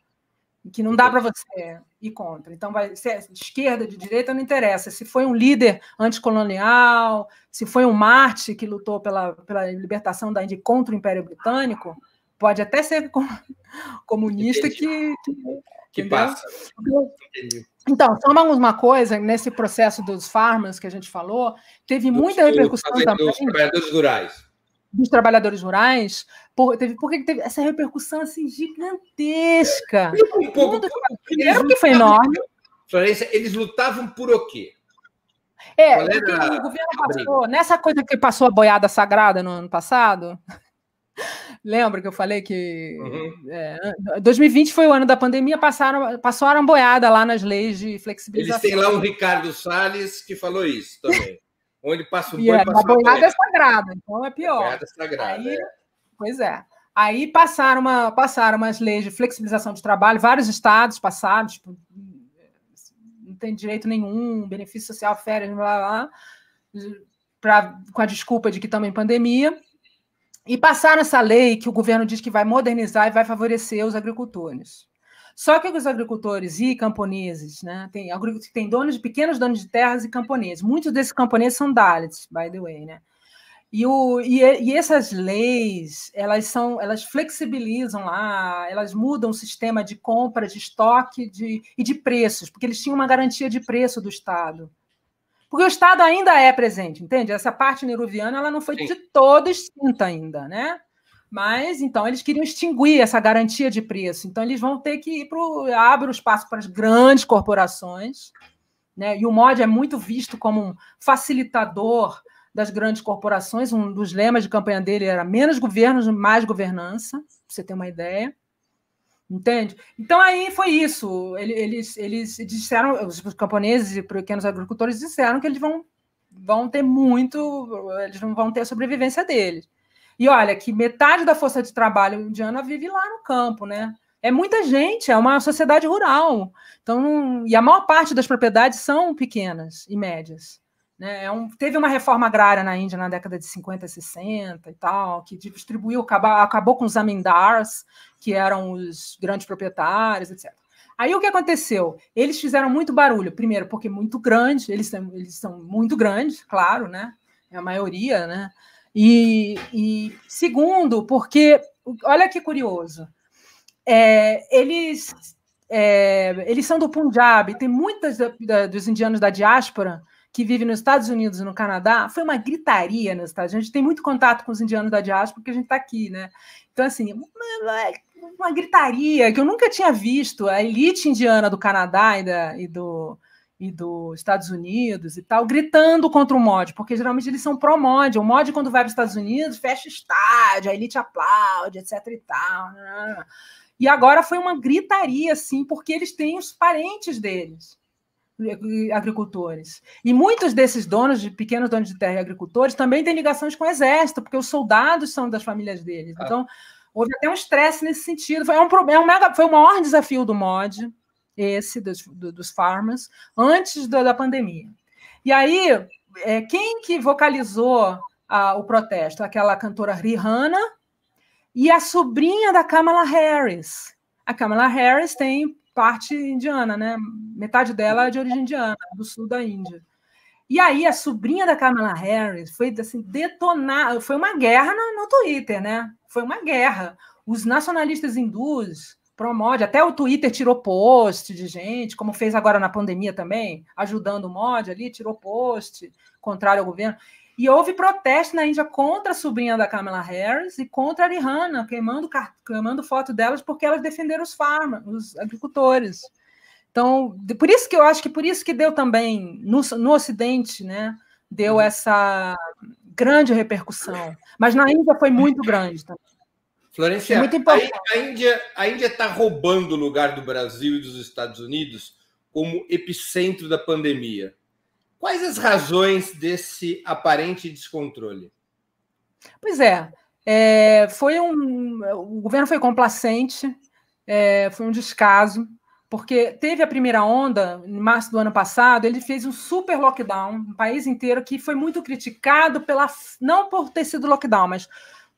que não dá para você ir contra. Então, vai ser de esquerda, de direita, não interessa. Se foi um líder anticolonial, se foi um Marte que lutou pela libertação da Índia contra o Império Britânico, pode até ser comunista que passa. Então, só uma coisa, nesse processo dos farmers que a gente falou, teve muita repercussão também. Dos trabalhadores rurais. Dos trabalhadores rurais, porque teve essa repercussão assim, gigantesca. O que foi enorme. Florência, eles lutavam por o quê? Porque o governo passou, nessa coisa que passou a boiada sagrada no ano passado, lembra que eu falei que 2020 foi o ano da pandemia, passaram a boiada lá nas leis de flexibilização. Eles têm lá um Ricardo Salles que falou isso também. Onde passa o boi, passa a boiada é sagrada, então é pior. Boiada sagrada, Pois é. Aí passaram umas leis de flexibilização de trabalho, vários estados passaram, tipo, não tem direito nenhum, benefício social, férias, blá, blá, com a desculpa de que estamos em pandemia. E passaram essa lei que o governo diz que vai modernizar e vai favorecer os agricultores. Só que os agricultores e camponeses, né, tem pequenos donos de terras e camponeses. Muitos desses camponeses são Dalits, by the way, né? E essas leis, elas flexibilizam lá, elas mudam o sistema de compra, de estoque e de preços, porque eles tinham uma garantia de preço do Estado. Porque o Estado ainda é presente, entende? Essa parte nehruviana ela não foi de todo extinta ainda, né? Mas, então, eles queriam extinguir essa garantia de preço. Então, eles vão ter que ir abre o espaço para as grandes corporações, né? E o MOD é muito visto como um facilitador das grandes corporações. Um dos lemas de campanha dele era menos governos, mais governança, para você ter uma ideia. Entende? Então, aí foi isso. Eles disseram, os camponeses e pequenos agricultores disseram que eles vão ter eles não vão ter a sobrevivência deles. E olha, que metade da força de trabalho indiana vive lá no campo, né? É muita gente, é uma sociedade rural. Então, e a maior parte das propriedades são pequenas e médias. Né? Teve uma reforma agrária na Índia na década de 50, 60 e tal, que distribuiu, acabou com os zamindars, que eram os grandes proprietários, etc. Aí o que aconteceu? Eles fizeram muito barulho, primeiro, porque muito grande, eles são muito grandes, claro, né? É a maioria, né? E segundo, porque, olha que curioso, eles são do Punjab, tem muitos dos indianos da diáspora que vivem nos Estados Unidos e no Canadá. Foi uma gritaria nos Estados Unidos. A gente tem muito contato com os indianos da diáspora porque a gente está aqui, né? Então, assim, uma gritaria que eu nunca tinha visto. A elite indiana do Canadá e dos Estados Unidos e tal, gritando contra o MOD, porque geralmente eles são pró-MOD. O MOD, quando vai para os Estados Unidos, fecha estádio, a elite aplaude, etc. e tal. E agora foi uma gritaria, assim, porque eles têm os parentes deles, agricultores. E muitos desses pequenos donos de terra e agricultores também têm ligações com o exército, porque os soldados são das famílias deles. Então, houve até um estresse nesse sentido. Foi o maior desafio do MOD, esse dos farmers, antes da pandemia. E aí, quem que vocalizou o protesto? Aquela cantora Rihanna e a sobrinha da Kamala Harris. A Kamala Harris tem parte indiana, né? Metade dela é de origem indiana, do sul da Índia. E aí a sobrinha da Kamala Harris foi assim, detonada, foi uma guerra no Twitter, né? Foi uma guerra. Os nacionalistas hindus pró-MOD, até o Twitter tirou post de gente, como fez agora na pandemia também, ajudando o MOD ali, tirou post contrário ao governo. E houve protesto na Índia contra a sobrinha da Kamala Harris e contra a Rihanna, queimando foto delas porque elas defenderam os agricultores. Então, por isso que deu também, no Ocidente, né, deu essa grande repercussão. Mas na Índia foi muito grande também. Florência, a Índia está roubando o lugar do Brasil e dos Estados Unidos como epicentro da pandemia. Quais as razões desse aparente descontrole? Pois o governo foi complacente, foi um descaso, porque teve a primeira onda, em março do ano passado, ele fez um super lockdown no país inteiro, que foi muito criticado, não por ter sido lockdown, mas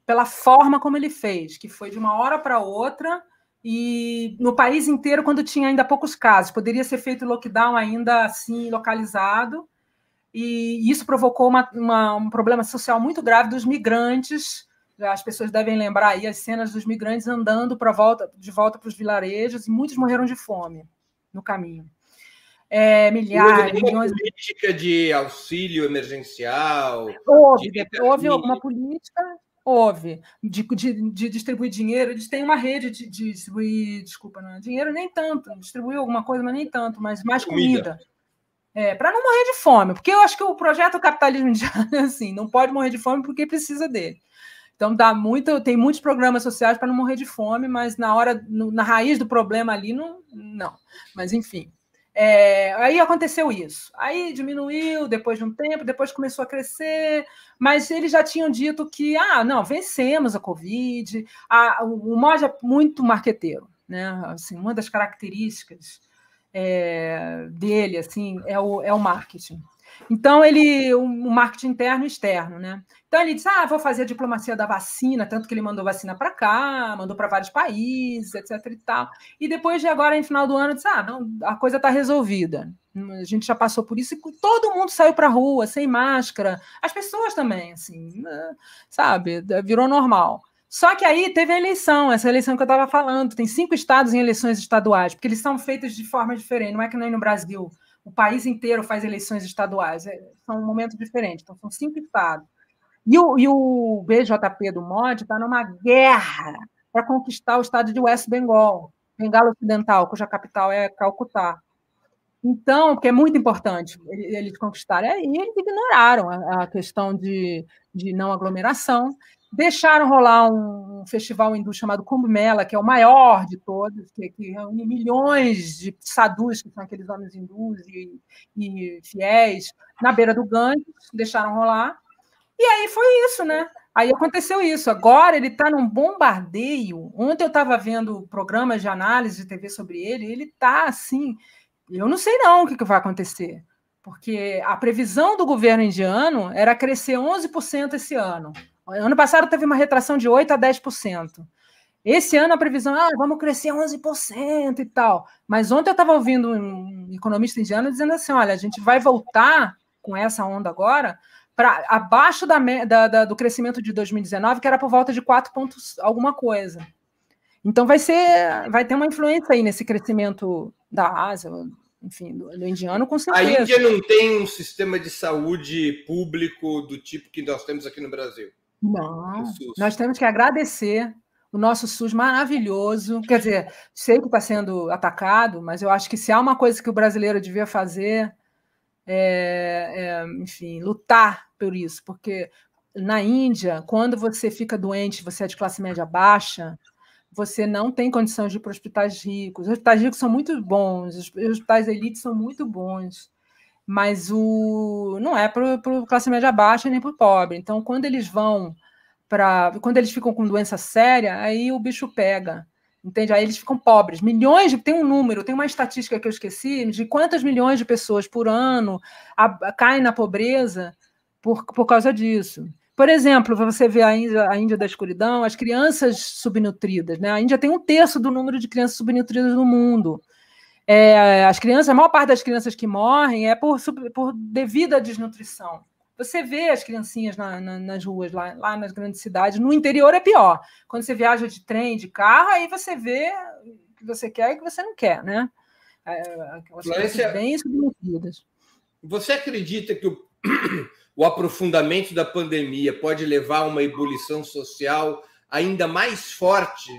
pela forma como ele fez, que foi de uma hora para outra, e no país inteiro, quando tinha ainda poucos casos. Poderia ser feito lockdown ainda assim, localizado, e isso provocou um problema social muito grave dos migrantes. As pessoas devem lembrar aí as cenas dos migrantes andando de volta para os vilarejos, e muitos morreram de fome no caminho. Milhões... política de auxílio emergencial? Houve alguma política... Houve, de distribuir dinheiro. Eles têm uma rede de distribuir, dinheiro nem tanto, distribuiu alguma coisa, mas nem tanto, mas mais comida. para não morrer de fome, porque eu acho que o projeto capitalismo indiano assim, não pode morrer de fome porque precisa dele. Então tem muitos programas sociais para não morrer de fome, mas na raiz do problema ali não. Mas enfim. Aí aconteceu isso. Aí diminuiu depois de um tempo, depois começou a crescer, mas eles já tinham dito que não, vencemos a Covid. O MOD é muito marqueteiro, né? Assim, uma das características dele assim, é o marketing. Então, o marketing interno e externo, né? Então, ele disse, vou fazer a diplomacia da vacina, tanto que ele mandou vacina para cá, mandou para vários países, etc. e tal. E depois de agora, em final do ano, disse, não, a coisa está resolvida. A gente já passou por isso e todo mundo saiu para a rua, sem máscara. As pessoas também, assim, sabe? Virou normal. Só que aí teve a eleição, essa eleição que eu estava falando. Tem 5 estados em eleições estaduais, porque eles são feitos de forma diferente, não é que nem no Brasil. O país inteiro faz eleições estaduais, são momentos diferentes, então são 5 estados. E o BJP do MOD está numa guerra para conquistar o estado de West Bengal, Bengala Ocidental, cuja capital é Calcutá. Então, porque é muito importante eles conquistarem, e eles ignoraram a questão de não aglomeração, deixaram rolar um festival hindu chamado Kumbh Mela, que é o maior de todos, que reúne milhões de sadhus, que são aqueles homens hindus e fiéis, na beira do Ganges, deixaram rolar. E aí foi isso, né? Aí aconteceu isso. Agora ele está num bombardeio. Ontem eu estava vendo programas de análise de TV sobre ele está assim. Eu não sei não o que vai acontecer, porque a previsão do governo indiano era crescer 11% esse ano. Ano passado teve uma retração de 8% a 10%. Esse ano a previsão vamos crescer 11% e tal. Mas ontem eu estava ouvindo um economista indiano dizendo assim, olha, a gente vai voltar com essa onda agora para abaixo do crescimento de 2019, que era por volta de 4 pontos alguma coisa. Então vai ter uma influência aí nesse crescimento da Ásia, enfim, do indiano, com certeza. A Índia não tem um sistema de saúde público do tipo que nós temos aqui no Brasil. Não, nós temos que agradecer o nosso SUS maravilhoso. Quer dizer, sei que está sendo atacado, mas eu acho que se há uma coisa que o brasileiro devia fazer enfim, lutar por isso, porque na Índia, quando você fica doente, você é de classe média baixa, você não tem condições de ir para hospitais ricos. Os hospitais ricos são muito bons, os hospitais elite são muito bons, mas não é para classe média baixa nem para o pobre. Então, quando eles ficam com doença séria, aí o bicho pega. Entende? Aí eles ficam pobres. Tem uma estatística que eu esqueci, de quantas milhões de pessoas por ano caem na pobreza por causa disso. Por exemplo, você vê a Índia da escuridão, as crianças subnutridas, né? A Índia tem 1/3 do número de crianças subnutridas no mundo. A maior parte das crianças que morrem é por devida desnutrição. Você vê as criancinhas nas ruas, lá nas grandes cidades. No interior é pior. Quando você viaja de trem, de carro, aí você vê o que você quer e o que você não quer, né? Aquelas crianças bem subnutridas. Você acredita que o aprofundamento da pandemia pode levar a uma ebulição social ainda mais forte,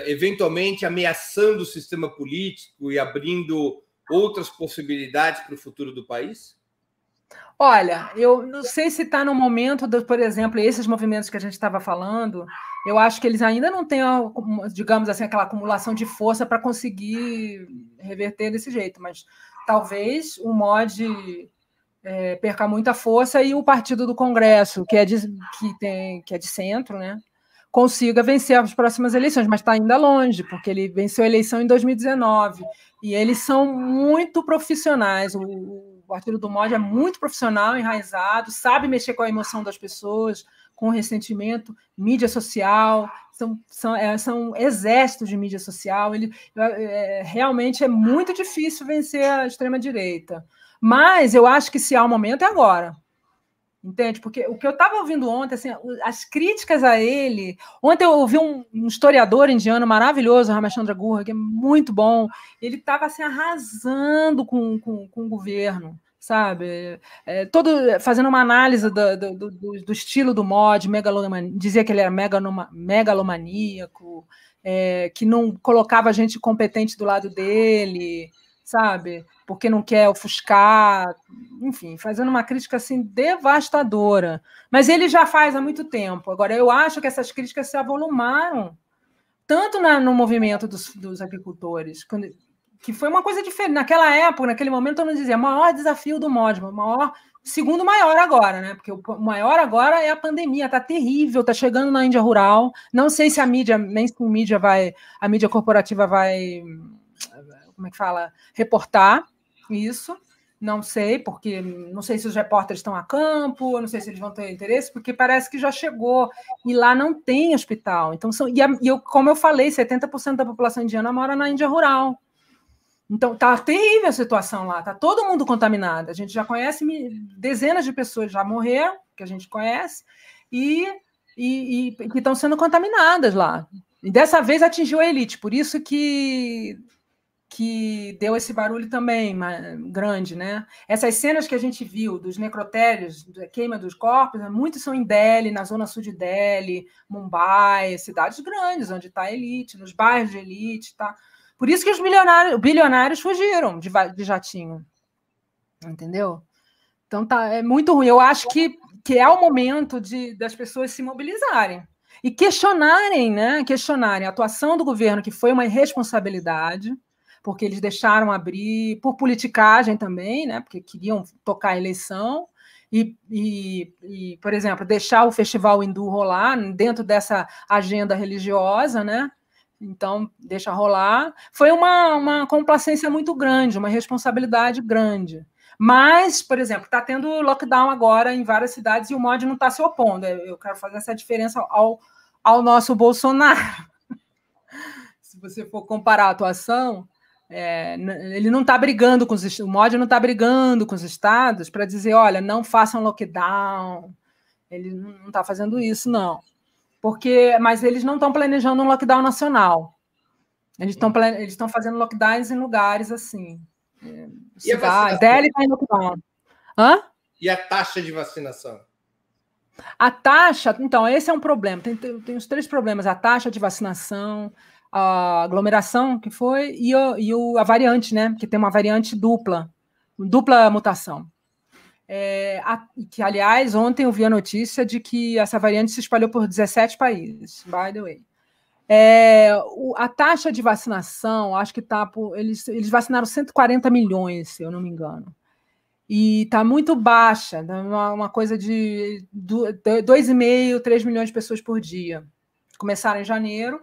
eventualmente ameaçando o sistema político e abrindo outras possibilidades para o futuro do país? Olha, eu não sei se está no momento, por exemplo, esses movimentos que a gente estava falando, eu acho que eles ainda não têm, digamos assim, aquela acumulação de força para conseguir reverter desse jeito, mas talvez o MOD perca muita força e o partido do Congresso, que é de centro, né, consiga vencer as próximas eleições, mas está ainda longe, porque ele venceu a eleição em 2019, e eles são muito profissionais. O partido do MOD é muito profissional, enraizado, sabe mexer com a emoção das pessoas, com o ressentimento, mídia social, são exércitos de mídia social. Realmente é muito difícil vencer a extrema-direita. Mas eu acho que se há um momento é agora. Entende? Porque o que eu estava ouvindo ontem, assim, as críticas a ele... Ontem eu ouvi um historiador indiano maravilhoso, Ramachandra Gurra, que é muito bom. Ele estava assim, arrasando com o governo, sabe? Fazendo uma análise do estilo do MOD, dizia que ele era megalomaníaco, que não colocava gente competente do lado dele, sabe? Porque não quer ofuscar, enfim, fazendo uma crítica assim devastadora. Mas ele já faz há muito tempo. Agora, eu acho que essas críticas se avolumaram tanto no movimento dos agricultores, que foi uma coisa diferente. Naquela época, naquele momento, eu não dizia maior desafio do MODMA, segundo maior agora, né? Porque o maior agora é a pandemia, tá terrível, tá chegando na Índia rural. Não sei se a mídia corporativa vai, como é que fala, reportar isso. Não sei, porque não sei se os repórteres estão a campo, não sei se eles vão ter interesse, porque parece que já chegou e lá não tem hospital. Então, como eu falei, 70% da população indiana mora na Índia rural. Então, está terrível a situação lá, está todo mundo contaminado. A gente já conhece dezenas de pessoas já morreram, que a gente conhece, e que estão sendo contaminadas lá. E dessa vez atingiu a elite, por isso que deu esse barulho também grande, né? Essas cenas que a gente viu dos necrotérios, da queima dos corpos, muitos são em Delhi, na zona sul de Delhi, Mumbai, cidades grandes, onde está a elite, nos bairros de elite, tá? Por isso que os bilionários fugiram de jatinho, entendeu? Então é muito ruim. Eu acho que é o momento das pessoas se mobilizarem e questionarem, né? Questionarem a atuação do governo, que foi uma irresponsabilidade, porque eles deixaram abrir por politicagem também, né? Porque queriam tocar a eleição e, por exemplo, deixar o festival hindu rolar dentro dessa agenda religiosa, né? Então, deixa rolar. Foi uma complacência muito grande, uma responsabilidade grande. Mas, por exemplo, está tendo lockdown agora em várias cidades e o MOD não está se opondo. Eu quero fazer essa diferença ao nosso Bolsonaro. Se você for comparar a atuação, ele não está brigando com o MOD não está brigando com os estados para dizer, olha, não façam lockdown. Ele não está fazendo isso, não. Mas eles não estão planejando um lockdown nacional. Eles estão fazendo lockdowns em lugares assim. Delhi está em lockdown. Hã? E a taxa de vacinação? A taxa, então, esse é um problema. Tem os 3 problemas: a taxa de vacinação, a aglomeração, que foi, e a variante, né? Que tem uma variante dupla mutação. Que, aliás, ontem eu vi a notícia de que essa variante se espalhou por 17 países, by the way. A taxa de vacinação, acho que está por... Eles vacinaram 140 milhões, se eu não me engano. E está muito baixa, uma coisa de 2,5, 3 milhões de pessoas por dia. Começaram em janeiro.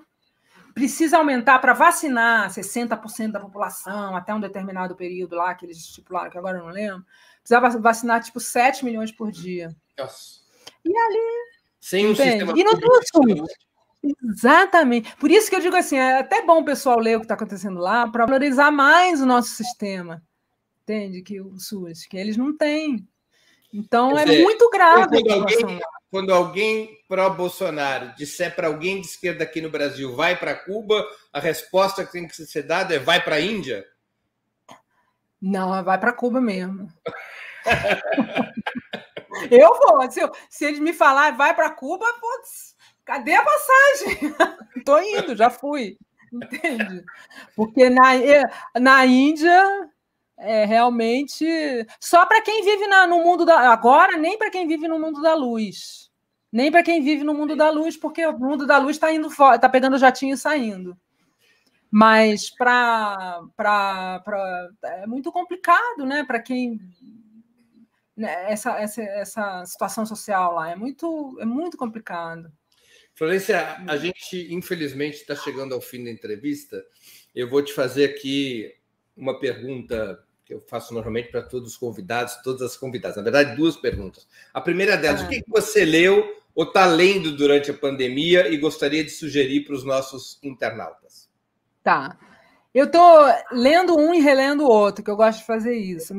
Precisa aumentar para vacinar 60% da população até um determinado período lá, que eles estipularam, que agora eu não lembro. Precisa vacinar, 7 milhões por dia. Nossa. E ali... Sem um sistema e não tem assunto. Exatamente. Por isso que eu digo assim, é até bom o pessoal ler o que está acontecendo lá para valorizar mais o nosso sistema. Entende? Que o SUS, que eles não têm. Então, muito grave. Quando alguém pró-Bolsonaro disser para alguém de esquerda aqui no Brasil, vai para Cuba, a resposta que tem que ser dada é vai para a Índia? Não, vai para Cuba mesmo. Eu vou. Se eles me falarem vai para Cuba, putz, cadê a passagem? Estou indo, já fui. Entende? Porque na Índia... realmente só para quem vive no mundo agora, nem para quem vive no mundo da luz, nem para quem vive no mundo da luz, porque o mundo da luz está indo fora, está pegando jatinho e saindo. Mas é muito complicado, né? Para quem, né, essa situação social lá é muito complicado. Florência, a gente infelizmente está chegando ao fim da entrevista. Eu vou te fazer aqui uma pergunta que eu faço normalmente para todos os convidados, todas as convidadas. Na verdade, 2 perguntas. A primeira delas, o que você leu ou está lendo durante a pandemia e gostaria de sugerir para os nossos internautas? Tá. Eu estou lendo um e relendo o outro, que eu gosto de fazer isso.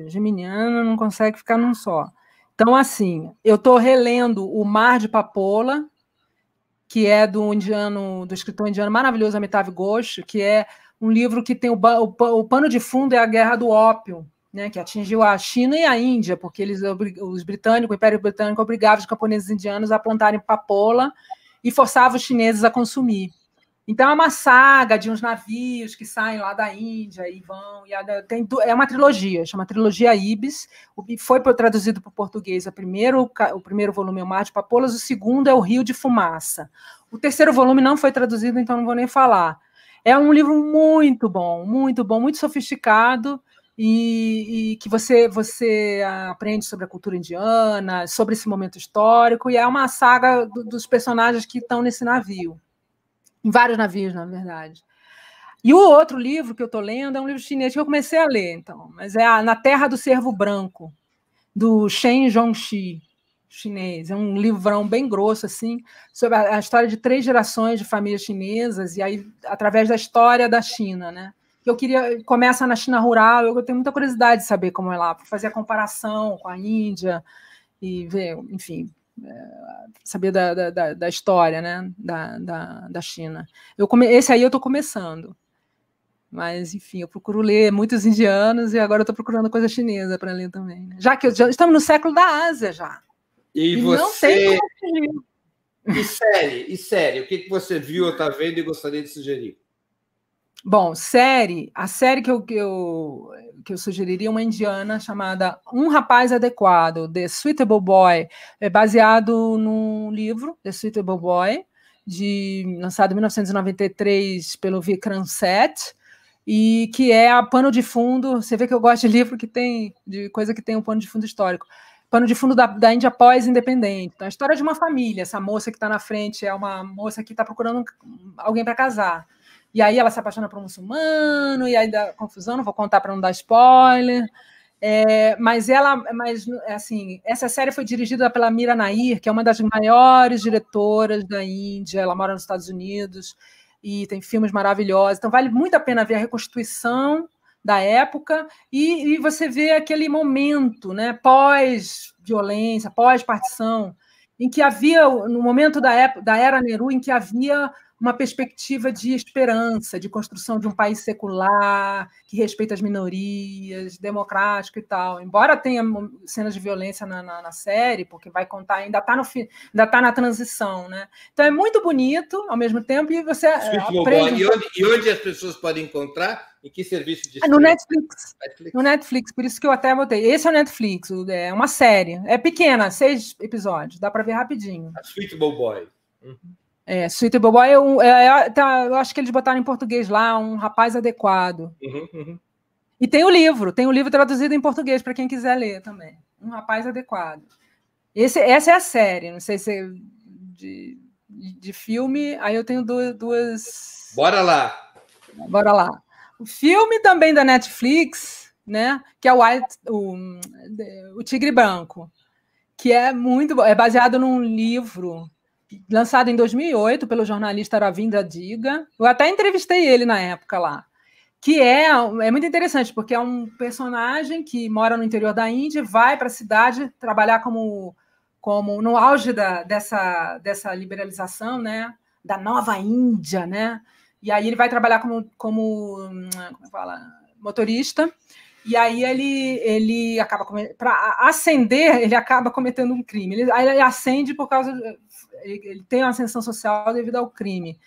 Geminiano não consegue ficar num só. Então, assim, eu estou relendo O Mar de Papola, que é do escritor indiano maravilhoso Amitav Ghosh, que é um livro que tem o pano de fundo é a Guerra do Ópio, né, que atingiu a China e a Índia, porque o Império Britânico obrigava os camponeses indianos a plantarem papoula e forçava os chineses a consumir. Então, é uma saga de uns navios que saem lá da Índia e vão. É uma trilogia, chama Trilogia Ibis. Foi traduzido para o português. O primeiro volume é o Mar de Papoulas, o segundo é o Rio de Fumaça. O terceiro volume não foi traduzido, então não vou nem falar. É um livro muito bom, muito sofisticado, e que você aprende sobre a cultura indiana, sobre esse momento histórico, e é uma saga dos personagens que estão nesse navio. Em vários navios, na verdade. E o outro livro que eu estou lendo é um livro chinês que eu comecei a ler, então, mas é Na Terra do Cervo Branco, do Shen Zhongxi, chinês. É um livrão bem grosso, assim, sobre a história de 3 gerações de famílias chinesas, e aí, através da história da China, né? Começa na China rural, eu tenho muita curiosidade de saber como é lá, para fazer a comparação com a Índia e ver, enfim, saber da história, né, da China. Esse aí eu estou começando, mas, enfim, eu procuro ler muitos indianos e agora eu estou procurando coisa chinesa para ler também, né? Já que estamos no século da Ásia, já. E você... não tem como... E série? O que você viu ou está vendo e gostaria de sugerir? Bom, a série que eu sugeriria é uma indiana chamada Um Rapaz Adequado, The Suitable Boy, é baseado num livro, The Suitable Boy, lançado em 1993 pelo Vikram Seth, e que é a pano de fundo. Você vê que eu gosto de livro de coisa que tem um pano de fundo histórico. Pano de fundo da Índia pós-independente. Então, a história de uma família. Essa moça que está na frente é uma moça que está procurando alguém para casar. E aí ela se apaixona por um muçulmano, e aí dá confusão, não vou contar para não dar spoiler. Mas assim, essa série foi dirigida pela Mira Nair, que é uma das maiores diretoras da Índia. Ela mora nos Estados Unidos e tem filmes maravilhosos. Então vale muito a pena ver a reconstituição da época e você vê aquele momento, né, pós-violência, pós-partição, em que havia, no momento da era Nehru, em que havia uma perspectiva de esperança, de construção de um país secular, que respeita as minorias, democrático e tal. Embora tenha cenas de violência na série, porque vai contar, ainda está na transição, né? Então é muito bonito, ao mesmo tempo, e você aprende... E onde as pessoas podem encontrar? Em que serviço de No Netflix. No Netflix, por isso que eu até botei. Esse é o Netflix, é uma série. É pequena, 6 episódios, dá para ver rapidinho. A Suitable Boy. Suitable Boy, eu acho que eles botaram em português lá, Um Rapaz Adequado. E tem o livro traduzido em português, para quem quiser ler também. Um Rapaz Adequado. Essa é a série, não sei se é de filme, aí eu tenho duas... Bora lá! O filme também da Netflix, né, que é o Tigre Branco, que é muito bom, é baseado num livro lançado em 2008 pelo jornalista Ravindra Diga. Eu até entrevistei ele na época lá. Que é muito interessante, porque é um personagem que mora no interior da Índia, vai para a cidade trabalhar como no auge dessa liberalização, né, da nova Índia, né? E aí ele vai trabalhar como motorista, e aí ele acaba para ascender, ele acaba cometendo um crime. Ele ascende por causa ele tem uma ascensão social devido ao crime.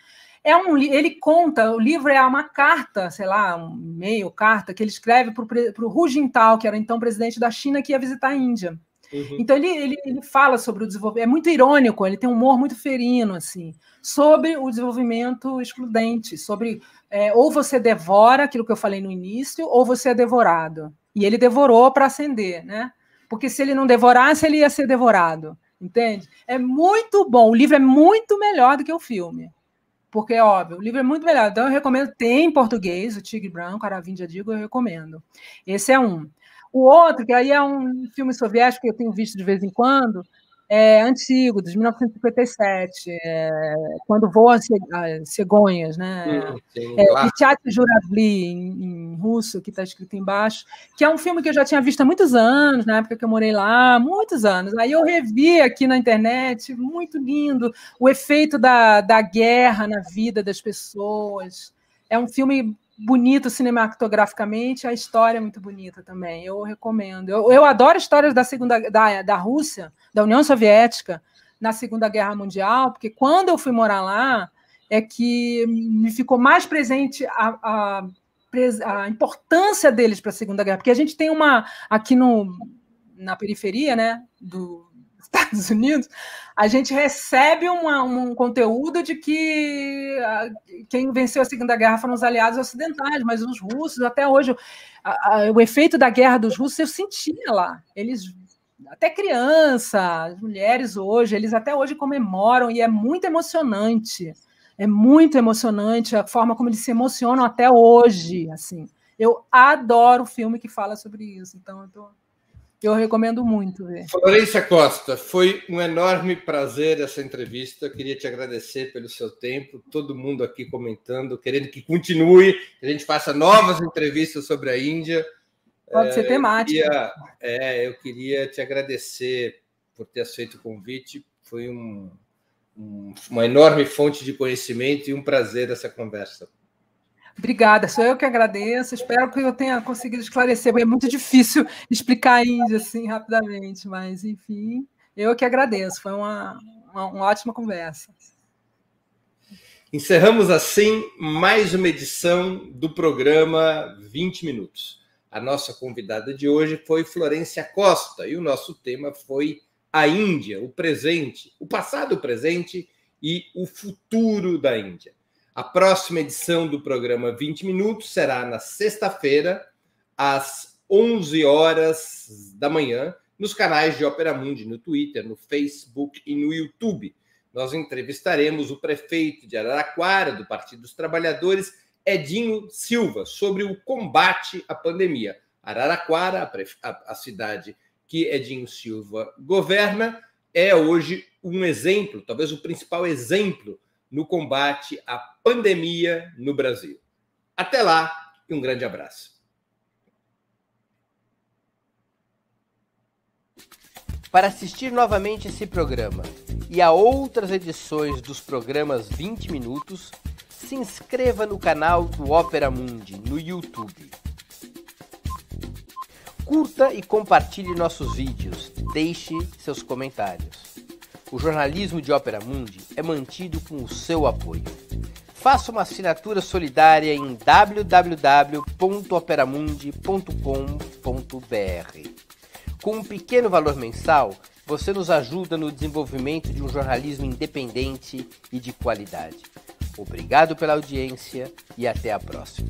Ele conta, o livro é uma carta, sei lá, um e-mail, carta, que ele escreve para o Hu Jintao, que era então presidente da China, que ia visitar a Índia. Então ele fala sobre o desenvolvimento, é muito irônico, ele tem um humor muito ferino, assim, sobre o desenvolvimento excludente, sobre ou você devora aquilo que eu falei no início, ou você é devorado. E ele devorou para ascender, né? Porque se ele não devorasse, ele ia ser devorado, entende? É muito bom, o livro é muito melhor do que o filme. Porque, óbvio, o livro é muito melhor. Então, eu recomendo, tem em português, o Tigre Branco, Aravinda Digo, eu recomendo. Esse é um. O outro, que aí é um filme soviético que eu tenho visto de vez em quando, é antigo, de 1957, quando voam as cegonhas, né? Pichati Juravli, em russo, que está escrito embaixo, que é um filme que eu já tinha visto há muitos anos, na época que eu morei lá, muitos anos. Aí eu revi aqui na internet, muito lindo, o efeito da guerra na vida das pessoas. É um filme bonito cinematograficamente, a história é muito bonita também, eu recomendo. Eu adoro histórias da Rússia, da União Soviética, na Segunda Guerra Mundial, porque quando eu fui morar lá, é que me ficou mais presente a importância deles para a Segunda Guerra, porque a gente tem aqui na periferia, né, dos Estados Unidos, a gente recebe um conteúdo de que quem venceu a Segunda Guerra foram os aliados ocidentais, mas os russos, até hoje, o efeito da guerra dos russos eu sentia lá. Eles, até crianças, mulheres hoje, eles até hoje comemoram, e é muito emocionante. É muito emocionante a forma como eles se emocionam até hoje. Assim. Eu adoro filme que fala sobre isso, então eu recomendo muito ver. Florência Costa, foi um enorme prazer essa entrevista. Eu queria te agradecer pelo seu tempo, todo mundo aqui comentando, querendo que continue, que a gente faça novas entrevistas sobre a Índia. Pode ser temática. Eu queria te agradecer por ter aceito o convite. Foi uma enorme fonte de conhecimento e um prazer essa conversa. Obrigada, sou eu que agradeço. Espero que eu tenha conseguido esclarecer. É muito difícil explicar a Índia assim rapidamente, mas, enfim, eu que agradeço. Foi uma ótima conversa. Encerramos assim mais uma edição do programa 20 Minutos. A nossa convidada de hoje foi Florência Costa e o nosso tema foi a Índia, o presente, o passado, o presente e o futuro da Índia. A próxima edição do programa 20 Minutos será na sexta-feira, às 11 horas da manhã, nos canais de Ópera Mundi, no Twitter, no Facebook e no YouTube. Nós entrevistaremos o prefeito de Araraquara, do Partido dos Trabalhadores, Edinho Silva, sobre o combate à pandemia. Araraquara, a cidade que Edinho Silva governa, é hoje um exemplo, talvez o principal exemplo, no combate à pandemia no Brasil. Até lá e um grande abraço. Para assistir novamente esse programa e a outras edições dos programas 20 Minutos, se inscreva no canal do Ópera Mundi no YouTube. Curta e compartilhe nossos vídeos, deixe seus comentários. O jornalismo de Ópera Mundi é mantido com o seu apoio. Faça uma assinatura solidária em www.operamundi.com.br. Com um pequeno valor mensal, você nos ajuda no desenvolvimento de um jornalismo independente e de qualidade. Obrigado pela audiência e até a próxima.